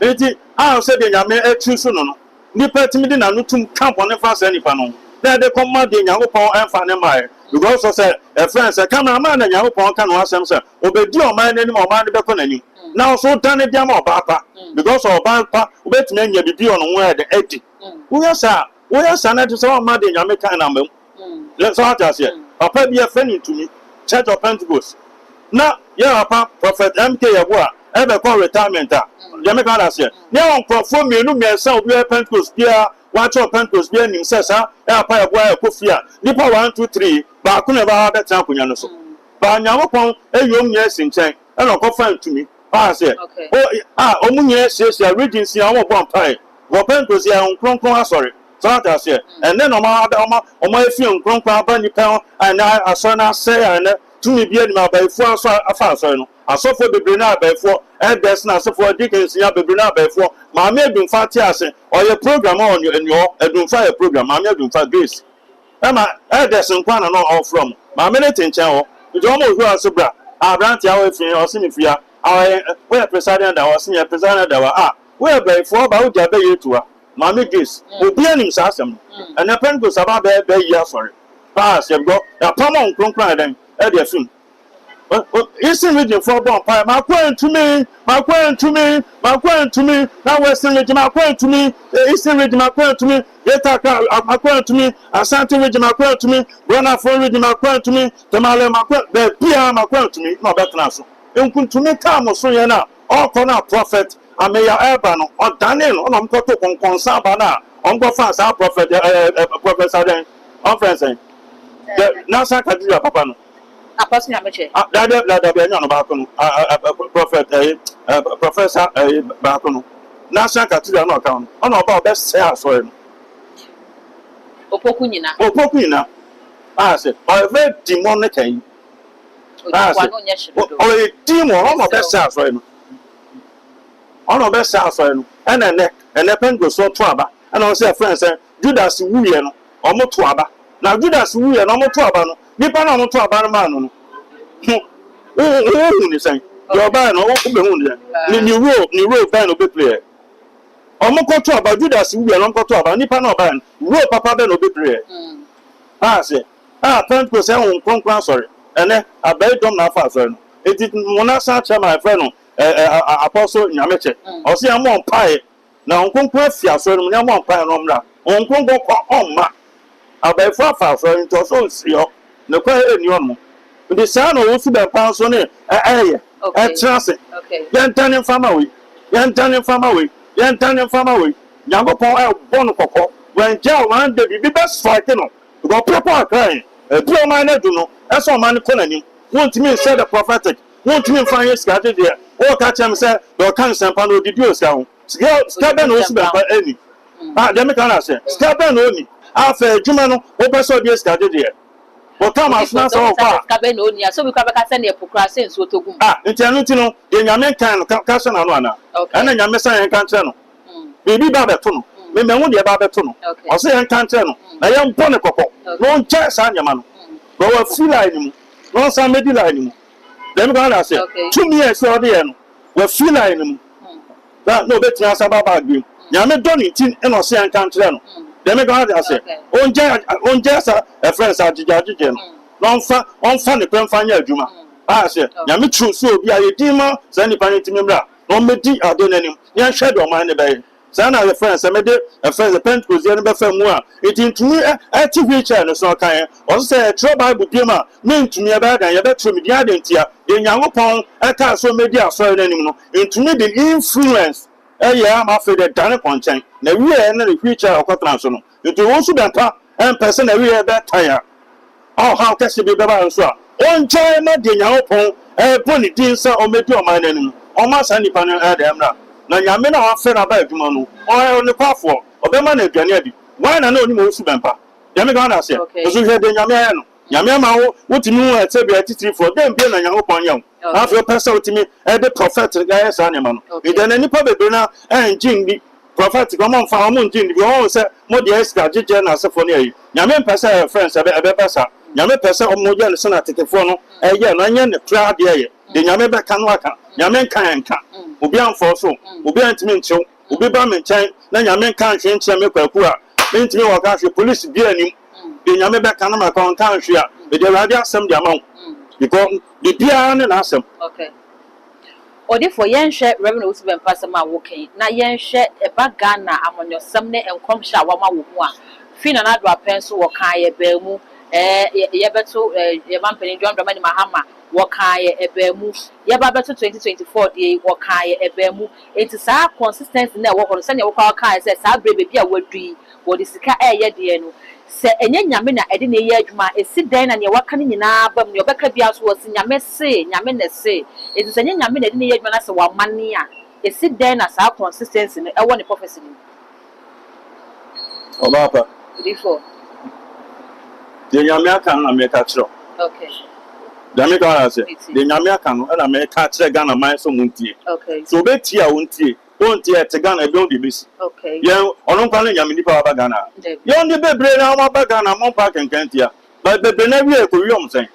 eti I say de nyame etu so no nipa timi de na nutum camp on fa say nipa no na de command de yankopon enfa ne mai because say a friend say cameraman na yankopon kan no asem say obedi o man nani o man de be ko nani now so done de am obapa because obapa obetumi anya bibi on ho e de edi wo sa na to say o man de nyame kan na mbam let's all just say papa be a friend to me Church of Pentecost na ya papa prophet MK Yeboah e be call retirement a de me kan say ne on crofo mienu miensa obi Pentecost bia wa Church of Pentecost bia nim say sa e papa Yeboah e kofia nipa 1 2 3 ba ko ne ba betra akonya no so ba nyamopon eyom nye sinchen e no kofa ntumi pa say o mu nye sia region sia wo bon pai wo Pentecost ya nkronkron asori so that say and then oma efi nkronkron aba nipa and asona say and tumi bia ni abaifo aso afa asori no asofo bebre na abaifo elders na asofo deacons ya bebre na abaifo ma me edumfa ti ase oye program on your edumfa program ma me edumfa grace ema elders nkwa na no all from ma me tenchen ho nje omo hu asobra abrant ya we fi osimifia we president da osimia president da we abaifo ba wo dia be yetua Mami Grace, obi anim sa asem and na pen go saba be year sorry pass you go na pamon kronkran den e dey film Eastern region for bon pa ma kwan to me na Western region ma kwan to me Eastern region ma kwan to me Yeta ma kwan to me Asante region ma kwan to me Bona for region ma kwan to me Tamale ma kwan be bia ma kwan to me no betra so enkun to me ka mo so ye na all corner prophet Ameya eba no odane no no mkoto konkonsa ba na ongo fa sa prophet professor den conference na sa kadura papa no Apostle Nyameche. That be any back on prophet professor back on. National Cathedral no account. On about best say so. Opoku nyina. Opoku nyina. I say, I very demonic. I say, oh, demon, on my best say so. On our best say so. And a pen goes so trouble. And I say, friends, Judas Wuyen, or Motuaba. Now, Judas Wuyen, or Motuaba, Nippon on Motuaba man. Who is saying, you're buying all the moon. You wrote ban of the player. Omoko to about Judas Wuyen, Uncle to about Nippon or ban, wrote Papa Ben of the player. I say, friend was saying, sorry. And then I beg them now fast. It is Monasa, my friend, Apostle Nyameche, or see, I'm on pie. Now, Uncle Prefia, so I'm on pie on that. Uncle go on ma. I beg for fast, so into so see no quiet in your the son of Owusu Bempah on it, a chance. Yan turning family, yan turning family. Yango Pong, Bonoko, when Joe and the best striking, go people are crying. A poor man, I do know, that's all man calling him. Want me said the prophetic, want me find your scattered there, or catch him say, the cancer pano did you sound. Scabbing Owusu Bempah any. Let me can say, Scabbing only. After Jumano, Opeso dear scattered there. But come as not so far. So we come back and send a procrastination so to go. Internutino, in your man can cash on Anna. And then your messiah and cancer. Baby Babetono, maybe only a Babetono. Or say and cancer. I am Bonacopo. No chance on your man. Go a free line. No some middle line. Then God said, 2 years or the end. We're free line. That no better as about you. Yamed Donny tin and Ocean cancer. Then God said, on just a friend, Sajijan. On funny pen fire, Juma. I said, Yamichu, so be a demon, send the penny to me. No, me, I don't know. Yan shadow mind bay. Sana the friends, I made a friend, the pen was the other more. It into me at TV channel, so kind. Or say a true Bible dimmer, mean to me about and you better me the identity. In young upon, I can't so media so anymore. Into me the influence. Yeah, I'm afraid that Dana Ponchain. The real and the future of Cotton. It will also be and person a real that tire. Oh, how can she be better? So, on China, the young upon a pony dinner or make your mind enemy. Almost any panel at them now. Now, Yamina are fed about Jumano, or on the path for, or the man at Granadi. Why not know Owusu Bempah? Yamigana said, as we had the Yamiano. Yamama, what you know at Sebi for them being a young upon young. After a person to me at the prophetic guy's animal. If then any public dinner and Jing prophetic among Farmon Jing, you all say, Modiesca, Jijan, as a phone. Yamen Passa, friends, a Bessa. Yame Pessa or Mojan Sonata Tefono, a year, Nanyan, the crowd here. The Yameba Kanwaka, Yamen Kanka, Ubian Fosso, Ubian Mincho, Ubibam and Chain, then Yamen Kan change Yamekua, into me or country police being him. The Yameba Kanama country, with the Radia some amount. Because the piano and ask them. Okay. Or if for yen share revenue to be passing my walking. Now yen share a bag Ghana among your sumner and come shower one. Fin and Adwa pencil or Kaya Bemu, Yabeto, Yaman Penny John Dramani Mahama, Wakaya Ebemu, Yababeto 2024 day, Wakaya Ebemu. It is our consistency in the work on Sunday Waka says, I'll baby a word tree, what is the car air dear. And then Yamina, I didn't hear you. Sit down and you're walking in album. Your back was in Yamina say. It is a Yamina, didn't hear you as a 1 money. A sit down as our consistency. I want a prophecy. Oh, Papa. Before the Yamiakan America. Okay. The American, the Yamiakan and America, Ghana, my so munti. Okay. So Betty, I won't yet to Ghana, don't be miss. Okay. Yeah, on calling Yaminipa Bagana. You only be brain out of Bagana, Monpark and Kentia, but the Beneria Kurium saying.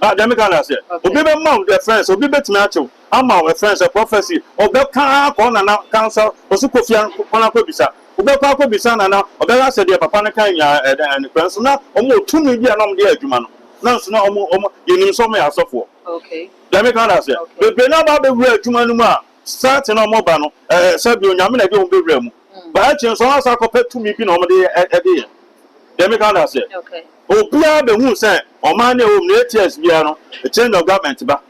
Demicana said, Obibe Mount, their friends, Obibe Nacho, I'm our friends, a prophecy, or Belka, Corner, Council, or Sukofian, Ponakobisa, Ubeka Bisana now, or Bella said, the Papanakanya and the Persona, almost 2 million on the Edgeman. Now, you need some as of war. Okay. Demicana said, but Benaba the real Jumanuma. Starting on Mobano, Sabio Yamina don't be realm. But I chance also I compared to me on the day. Demicana said, okay. Oh, Pia the moon said, or money of latest piano, a change of government back.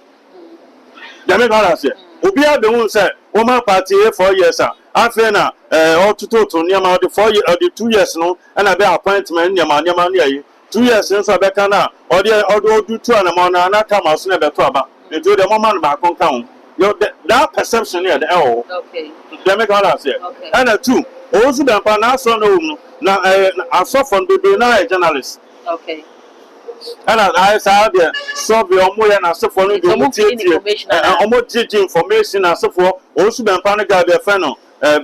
Demicana said, Obia the moon said, Oh, my party 4 years, after all to total near the 4 years or the 2 years, no, and I bear appointment near my 2 years since I better now, or do 2 and a month, and I come out never to about. Into the moment back on count. That perception here, the L. Okay. Let me call us here. Okay. And a 2. Owusu Bempah now so no. Now I saw from the now journalist. Okay. And I saw there, so be almost and I saw for the information as for Owusu Bempah got their friend,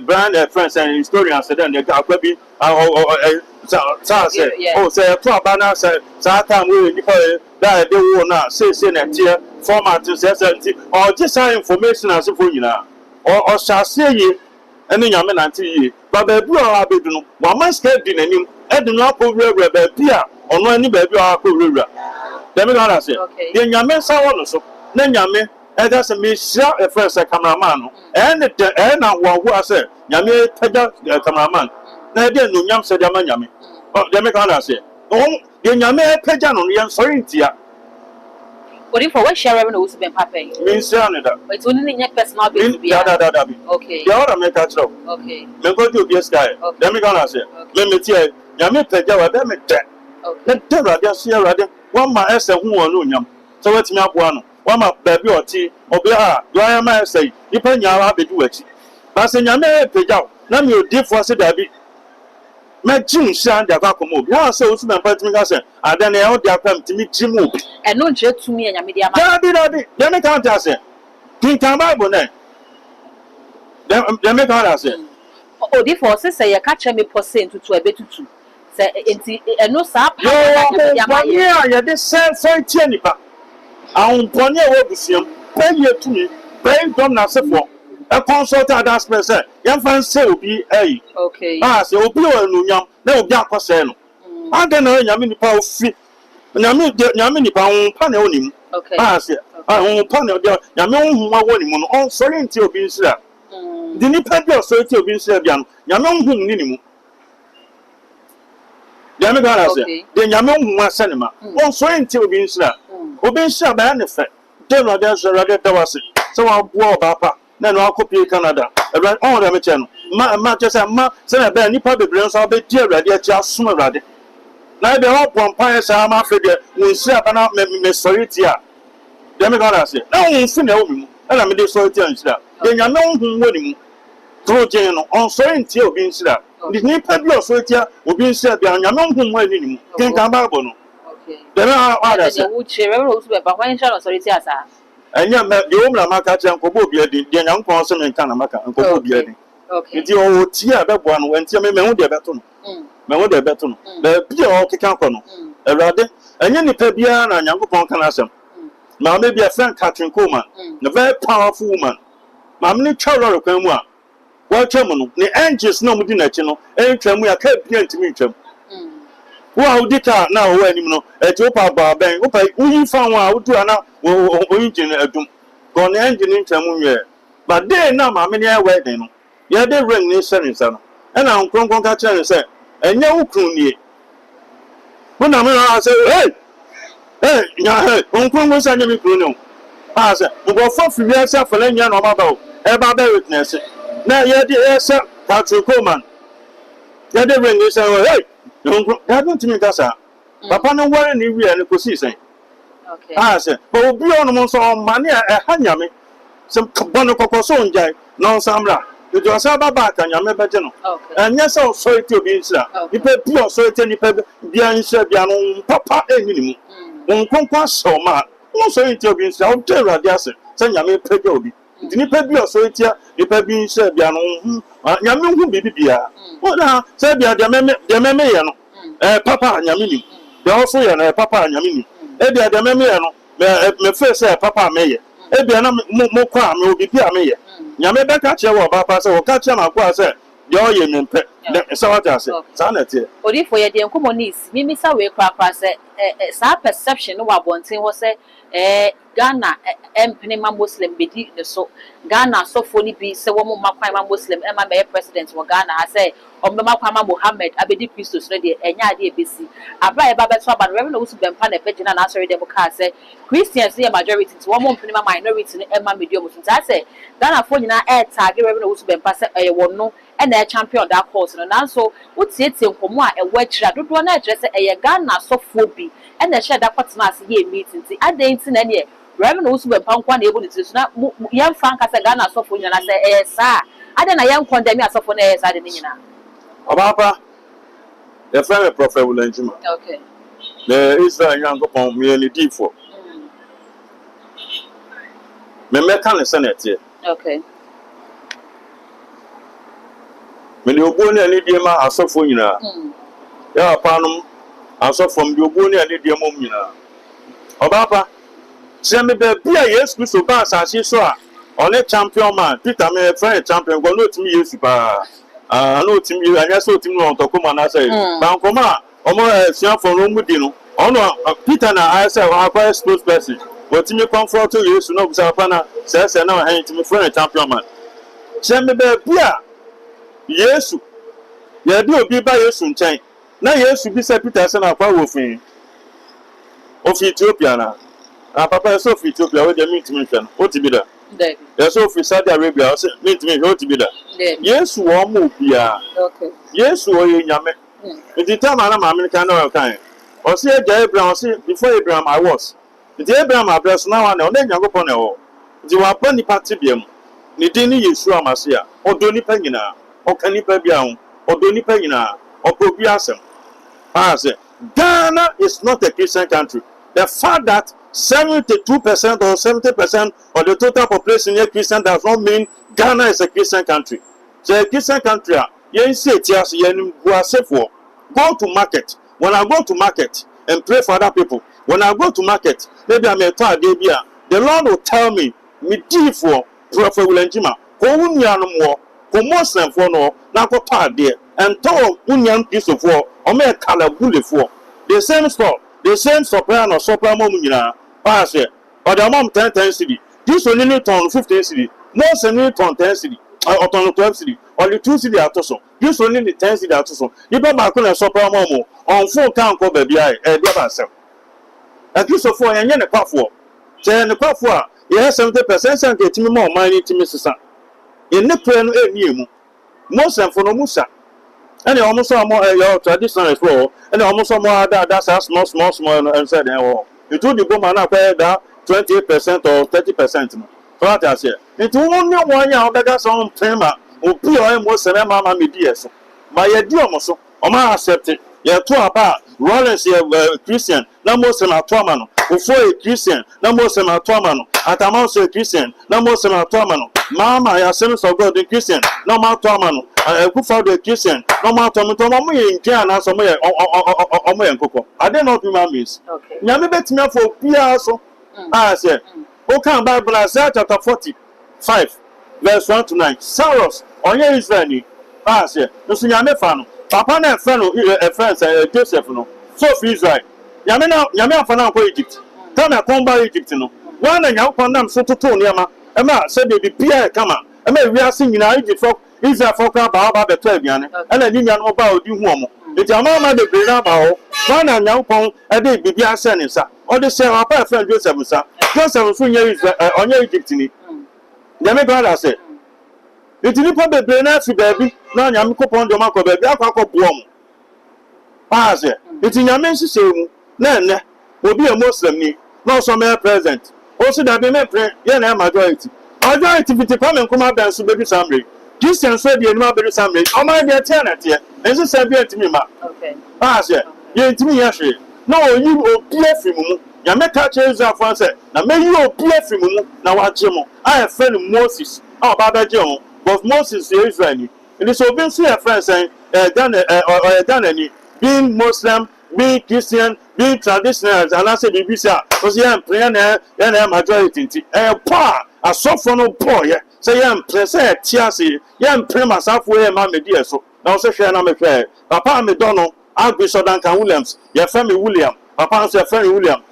brand friends and historians, and they got maybe say, 2 about say, time we that they will not say, that here, format to say, or just information as for you now, or shall say ye, and then Yaman until ye, but the blue are bedroom, 1 month get in him, and do not go river, Pia, or no any baby are cool river. Let me not say, then Yaman saw also, then Yaman. And that's a miss a first cameraman, and the end of what I said, Yami Pega cameraman. Now, then, no yam said Yami. Oh, let me call us here. Oh, then Yami Pejan on the answering tia. What if what share revenue was been paying? Means Canada. It's only in your personal business. Okay. You ought to make a job. Okay. Then go to the sky. Let me call us here. Let me tell you, Yami Pega, let me tell. Let Terra just hear rather 1 my essay who are no yam. So let's me up one. One of baby or tea, or be do I am say, you pay your habit to it. But in your married page out, let me deep for said Abby. My Jim Shan, the Vacuum, you are so soon, but me, and then they all come to meet Jim. And no jet to me and your media. Let me count us. King Tamabo, then. Let me count us. Oh, therefore, say, I catch me per cent to a bit to 2. Say, and no sap. Yeah, this same Jennifer. I pony a wobbusium, pay you to me, pay from Nassafo. A consultant as person, young fans say, be a. Okay. Ah, so be a new yam, no black person. I don't know Yamini Pow Free. Yamini Pound Paneonim. Okay. Ah, say, I won't panel Yamin who are winning on sorry until being sir. The Nipper so till being Serbian, Yamin whom minimum. Yamigana said, then Yamin was cinema, on sorry until being sir. Obey sure by an effect. Then I dance a rather tawasi. So I'll war papa. Then I'll copy Canada. Around all the channel. Ma just a ma, send a bad nipper brains. I'll be dear ready at just summer ready. Now the whole pompires are my figure. We slap and out me sorry tia. Demigana said, no, it's in the home. And I'm a sorry tia. Then you know who winning. Through Jane on sorry until being slap. The nipper blow sorry tia will be said beyond your known whom winning. Can't come back on. Then I would share but when shall sorry, sir. And you own a market and Kobo, the young person in Kanamaka and Kobo. Okay. It's your tear that one went to me, Memodia Baton. Memodia Baton. The Pio Kikankono. A rather, and any Pebian and young Ponkanasam. Now, maybe a friend Catherine Coleman, the very powerful woman. Mammy Charlotte of Kemwa. Well, Chairman, the angels no Medina, and we are kept here to meet them. Wow, Dita now when you know a Jopa Barbang, we found out to an origin at gone engine in Tamunia. But they now, my many wedding. Yeah, they ring this sentence, and I'm Kronka and said, and no Kuni. When I say, hey, Uncle was sending me Bruno. I said, we go for years for Lenya or about witness. Now, yeah, the air, Patrick Coleman. Yeah, they ring this, hey. Don't me Gassa. Papa no worry any real and position. Okay. I said, but be on most on money a hanyame. Some Bonoco son jay, no samra. You do a sabbat and your member general. And yes, I'll sorry to be sir. You pay pure so any pebble behind Serbian papa enemy. One conquest so man. Also, into being so terror, yes, send your me pedobi. Didn't pay your so it you pay being Serbian. Yamu will be beer. What now? Serbia, the meme, Papa and Yamini. They also are Papa and Yamini. Ebia the meme, me first say Papa Mayor. Ebia no crime will be Pia Mayor. Yameba catch your papa, so catch him up. I said, you're your pet. So what I said, sanity. But if we are the communists, Miss Away Crap, I said, perception of what one thing was said, Ghana, Empanema Muslim, be the so Ghana, so funny be so woman, Makwama Muslim, Emma Mayor President, or Ghana, I say, or Makwama Mohammed, Abedi Christus, ready, and Yadi BC. I buy a Baba Swab and Reverend Owusu Bempah, a pigeon and answer Democrat, say, Christians, the majority, to one minority in Emma Medium. I say, Ghana, for you now, air tag, Reverend Owusu Bempah, say, I won't know. and the champion that course no now so what tie nkomo a e wachira dodo na address e Ghana sofobi and the share that partner as ye meeting ti adentin na ne Reverend Owusu Bempah nkwa na ebo nti so na yem fan ka se Ghana sofo nyina se e sa ade na yem condemn asofo na e sa de nyina Obapa the friend prophet Wulanjima okay the Israel young upon me any deep for me meka ne senate here okay me the oboni ani die ma asofo nyina ya panum asofo me the oboni ani die mom nyina Obapa se me be bia Yesu Kristo ba asase so a one champion man Peter me friend champion go no timi Yesu pa no timi anya so timi no tokoma na say bankoma omo sian for no mudi no ono Peter na I say wa kwa expose person but timi comfort to Yesu no busa pa na se na han timi friend champion man se me be bia Yesu ya bi obi ba Yesu nchen na Yesu bi se Peter se na kwa wofin of Ethiopia na papa so of Ethiopia we dey meet me hwe no o ti bi da yes so of Saudi Arabia o se meet me o ti bi da Yesu wo mo bia okay Yesu o ye nyame the time na ma American no kan o se Abraham o se before Abraham I was the Abraham address na wa na o na Nyankopon na o di wa pa ni party biam ni din ni Yesu amase a o do ni pa nyina o kan ni pa bia ho o do ni pa nyina o ko bi asem say Ghana is not a Christian country. The fact that 72% or 70% of the total population is Christian does not mean Ghana is a Christian country. So a Christian country, you say go to market. When I go to market and pray for other people, when I go to market, maybe I'm a third day beer. The Lord will tell me for Prophet Wulanjima, go Muslim for no, na go part there, and tell Unyan piece of war, or make color bully for the same store, the same soprano, soprano mumina, pass it, or the mom 10 city. This only need ton 15 city, most only ton 10 city, or ton 12 city, or the 2 city at also. This only the 10 city at also. You better back on a soprano on 4 count go baby, a double self. At least of 4 and yen a quaff for. Say the quaff for, yes, 70% and get me more money to Mrs. Son. In the plan a new most and for no musa. And almost more your traditional as well, and almost more that's a small and said, oh, it would go man up that 28% or 30%. What I say, it only 1 year that some prima who pure most and mamma medias. My idea also, Oma accepted. Yeah, 2 apart, Rollins Christian, no more than a Tomano, before a Christian, no more than a Tomano, at a mouse a Christian, no more than a Tomano. Mama, I sense of God the Christian, no more Tomano, I good for the Christian, no more Tomano in Ghana, somewhere or Coco. I did not remember this. Okay. Never bet me for Piasso. I said, okay, Bible Isaiah chapter 45, verse 1 to 9. Saros, on your Israeli. I said, no, Sunyame Papa na friend a friend Joseph no so for Israel yame afana ko Egypt come come back Egypt no one na nyam kwandam so toto niama e ma say be bia kama e ma wi ase nyina Egypt for Israel for ka ba beto aduane e na ni nyam ba odi hu omo eti ama de be na ba ho one na nyam pon e de bibia se ne sa o de say papa friend Joseph sa Joseph so nya Israel onye Egypt ni yame God say eti ni pa bebre na fi baby na nyame kopon de makọ baby akọ boom paase eti nyame nsese mu na enne obi a Muslim ni na so me present o si da be me pre ye na majority fiti pame nkoma ben so bebi samre Christian so de enima bebi samre o ma de tie na tie enso se bi entimi ma okay paase ye entimi ye hwe na oyi obi afi mu nyame ka che Israel fan se na me yi obi afi mu na wa gye mo a friend Moses a ba ba gye mo but Moses is Israeli. And it's been see a friend saying, Ghana, being Muslim, being Christian, being traditional, and I said, Bibisa, because I am praying and majority. And pa, a soft no boy, say, I am present, Tiasi, I am praying myself where my media. So now, say, I'm a fair. Papa, Madonna, Archbishop Duncan Williams, your family William, Papa, your friend William.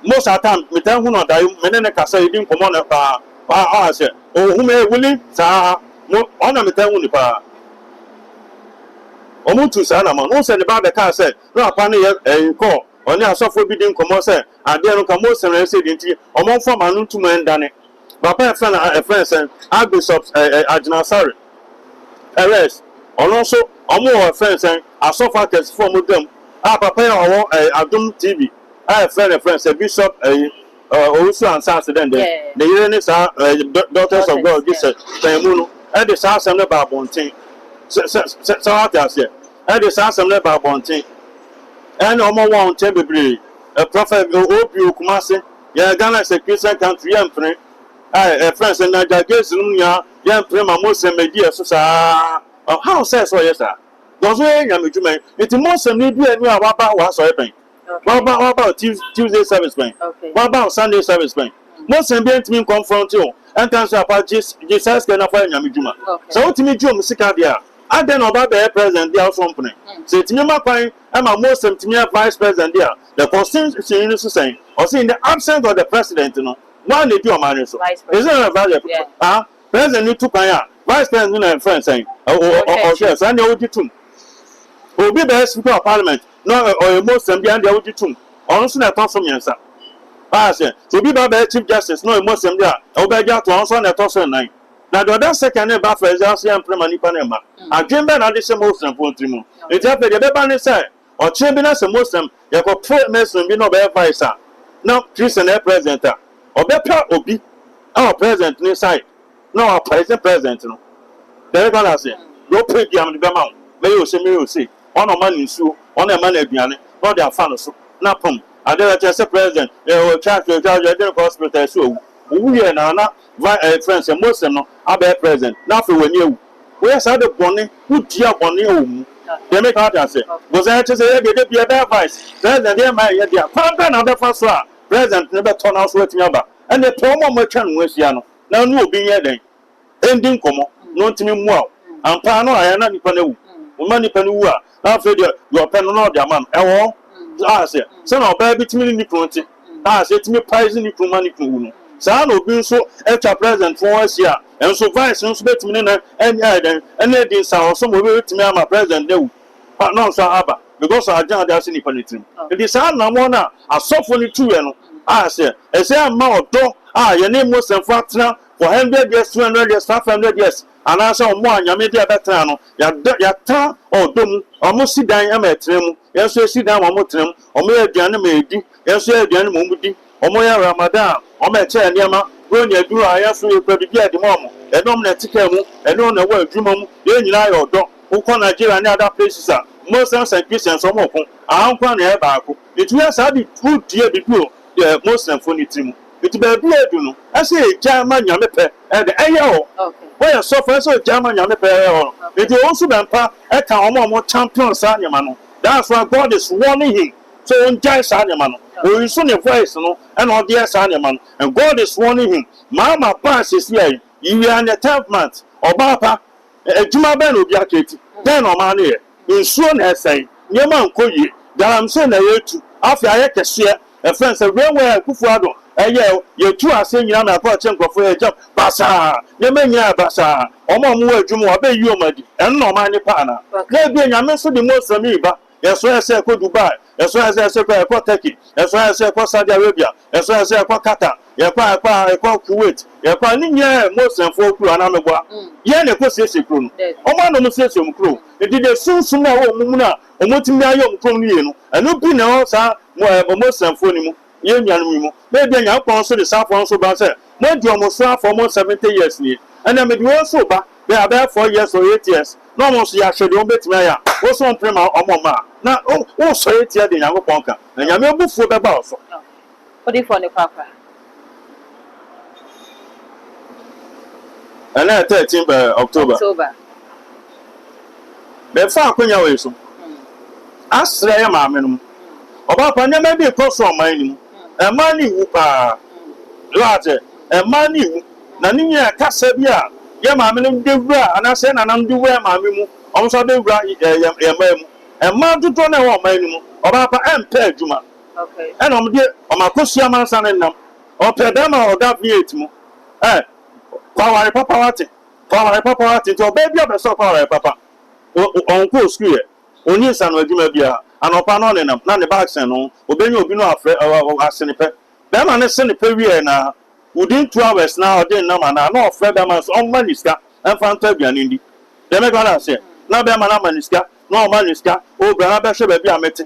Most of the time, me tell you, Menaka say, you didn't come on. I said, oh, who may willing, sir, no, honor me tell you, pa. Omutu sana man, no said about the car said, no, upon a call, only a software bidding come say, and then come most and said, or more from a new to man done it. Papa, a friend said, Archbishop Ajna, sorry. arrest also omo offense and asofa case for modem papa ya Adum TV friend Bishop Owusu and Saturday the yearness daughters of God Jesus Tamuno and the Sassam Babontin so and the Sassam Babontin and Omo one temporary a prophet Opiu Kumasi ya Ghana is a Christian country and friend friends and I guess young prima Muslim media so how says so yes sir because we am it's most media and about was so happen what about Tuesday service bank what about Sunday service bank most ambient me confront you and answer about Jesus can find Yamijuma so to me Jum Sika there I then about the president there company so to me my point I'm a Muslim to me vice president there the constitution is saying or in the absence of the president you know one they do a man so isn't a value president need to pay vice president and friends saying or yes and they would do obi be speaker of parliament no or most and behind the auditum also na person yensa say so be be chief justice no most and there obeja to also na person nine na the other second ba for example am prema nipa na ma adwembe na de se most and for trimu it happen the be ban say o chembi na se most and ye ko pro meson bi no be vice now Christian president obepa obi our president ni side no our president no the be say no pay am the be ma me you say on a man in Sue, on a man at Biane, not their fans, not pum. I did just a president, they will charge the judge at the hospital. So, we are now friends and most of them are their president. Nothing when you. Where's other bonnie, who dear bonnie? They make out and say, was I to say, they be a bad vice. President, dear my idea, Pampan of the first one. President never turn out with me about. And the promo merchant was Yano. Now, no being a day. Ending como, not to me well. And Pano, I am not Panu. Money Panua. After your pen on their man, I say, son of baby to me, Niconti. I say to me, pricing the money to San of being so extra present for us here, and so vice and split me and they didn't sound some way to me, my president, do. But no, sir, Abba, because I don't have any penalty. It is not one, I saw for the 2 and I say, I say, I'm more door, your name was in fact now for 100 years, 200 years, 500 years. And I saw one Yamedia Betano, Yata or Dum, almost sit down Yametrim, yes, sit down one more trim, or mere Janamedi, yes, Janamudi, or Moya Ramadan, or Meta Yama, when you do, I ask you to be at the moment, and on the Tikamu, and on the word Jumum, then you or dog, who can Nigeria and other places are. Muslims and Christians are more. I am going to have Baku. It was a good dear before the Muslim funny team. It be a do. I say, German Yamepe, and the AO. Where so far so German Yamepe. It also Bempah, a more champion Sanyamano. That's why God is warning him. So on Jai Sanyamano, who is soon a voice, and on dear Sanyaman, and God is warning him. Mama pass is here. You are in the 10th month, or Papa, a Juma Ben will be a kitty. Then on money, in soon as say, Yaman Koyi, that I'm saying a year to after I can share a friend said, where Kufuado. You two are saying, I'm a portion for a job. Bassa, you may have Bassa, or more Jumo, obey you, and no money partner. Maybe I'm also the most of me, but as well as I could Dubai, as well as I said, I call Turkey, as well as I call Saudi Arabia, as well as I call Qatar, I call Kuwait, you call Ninia, most and 4 crew, and I'm a boy. Yen a possessive crew. Oh, man, no session crew. It did a soon sooner, Muna, or Motimia young crew, and no pin also more most and 4 Yen maybe I also the South also Banser. Not almost for almost 70 years. And I made one sober. They are there 4 years or 8 years. No more see actually on bet me. Also on Prima or Mama. Now, oh, so 8 years in Yango Ponka. And you may move for the boss. What if on the papa? And then 13 October. Before Queen Yawiso. Ask the mamma. About Panama be across from mine. A money whooper. Larger, a money. Nania Cassabia. Yamamin de Bra, and I said, and I'm doing Mammy. Also, the Bra, a man to turn on my name. Or Papa and Pay Juma. Okay. And I'm dear, or my Cosiaman son and them. Or Pedama or that Vietmo. Eh, Power Papa, to baby of a sofa, Papa. Uncle Square. Only son will give me and upon on them, none the backs and on, obeying you know afraid or asking a pet. Them and a sunny period now. Within 2 hours now, then no man, I know Fred Damas on money star and found Tabian Indy. dem make that say na be mana maniska no maniska o bra na be hwe ba bi amete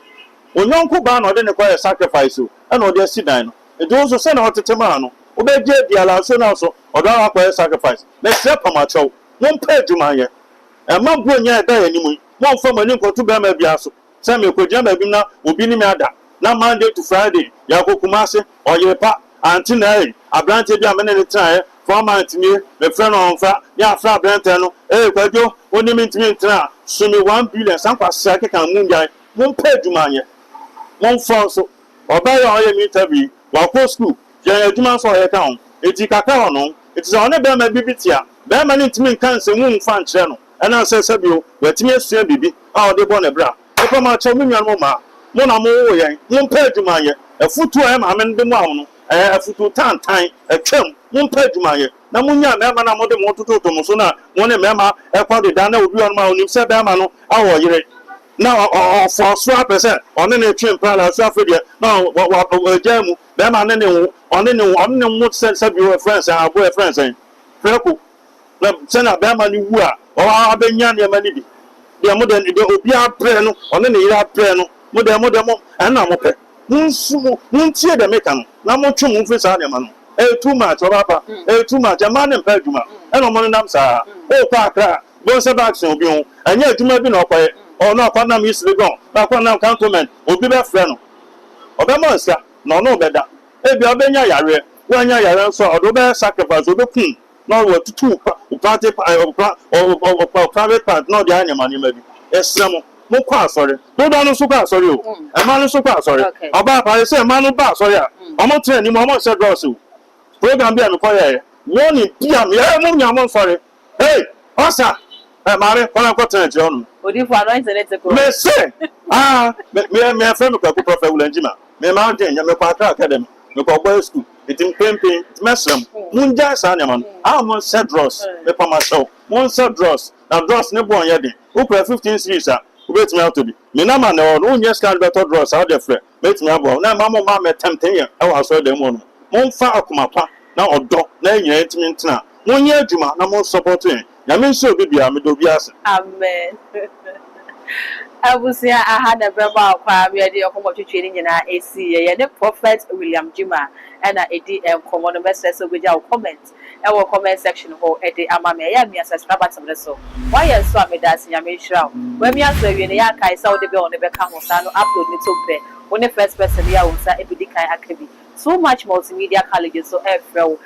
onyonko ba na ode ne kwa sacrifice o na ode asidan no e do so say na otete ma no obeje diala so na so odo akwa sacrifice na se pamacho won pa adwuma ye e ma bu nya da ya nimu won fa mani nkotu ba ma bia so se me kogya ma bi na obi ni me ada na Monday to Friday ya kokuma se oye pa anti na e abrante bi amene ne tran e format ni me friend on fa ya fra abrante no kwadwo oni mi ntimi ntran so me 1 billion sankwasa sake kan mu ngai won pa adwuma ye won fa so obaya oye mi interview wa ko school ya adwuma so oye kan eti kaka ono eti so one be ma bibitia be ma ni ntimi kan se mu mfa nkyere no ena se sebio watimi asua bibi a ode bo ne bra ko ma cha mu nwan mo ma mo na mo wo yen mo pa adwuma ye afutu e ma me ndem awo no afutu tantan atwam mo pa adwuma ye na mo nya me ma na mo de mo tototo mo so na mo ne me ma e kwa de da na obi on ma onim se be ma no awo yire na for so percent on ne twem pa la so afede na wa jamu be ma ne ne on ne mo se bi we friends and abo friends en preko na se na be ma ni wu a o abenya ne ma ni bi de mo de obi a pre no on ne yira pre no mo de mo na mo pe nsumo ntie de meka no na mo twem mfi sa ne ma no too much o papa too much ma ne mpa adwuma e no mo ne nam sa o kwa akra bo se back so bi ho anya adwuma bi na okoye no akwana mi isiri gon akwana cantonment obi be frɛ no obe mo nsia no no beda ebi obenya yare wanya yare so odo be sacrifice obe kun no wo tutu party private part no dia anyama ni ma bi esremo mo kwa asori do do no so kwa asori o e ma no so kwa asori oba pa se ma no ba asori a omo tre ni mo se draws o program bi am ko ye won ni bia me mo nya mo sorry hey osa mare kona ko tre je onu odi for anointing it ko me say me friend me ko prophet Ulanjima me ma den nya me ko atra academy me ko boy school itim pempin mesram munja sa nya man mo set draws me pa ma show mo set draws na draws ne bon ye den o 15 series a ubetimi autobi me na ma na o nya scan better draws how the friend betimi abo na ma mo ma me tempten ye e wa so dem mo mo fa akoma pa na odo na nyina etimi ntena mo nya adwuma na mo support ye na me nso obi bia me do bi ase amen abusia aha na brema akwa me de okomo twetwe ni nyina esi ye ne prophet William Jima na edi enkomo no message so gbeja comment e wo comment section ho e de ama me ya mi subscribe to so why you so amedasi nya me hira we mi aso wie ne ya kai sa wo de be on be ka ho sa no upload ni to be wo ne first person ya wo sa e bi kai akabi so much multimedia colleges so everywhere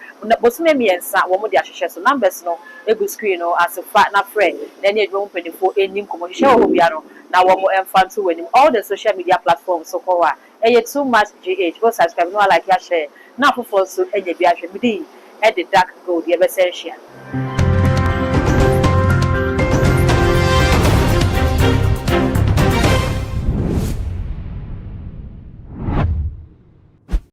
bosime miensa wo mo de ahwehwe so numbers no egu screen no as fa na friend na ne edwo mpanifo enim komo hwehwe wo bia no na wo mo emfa to wenim all the social media platforms so ko wa too much gh go subscribe no like ya share na fofo so enye bia hwe midi e de dark gold ye be share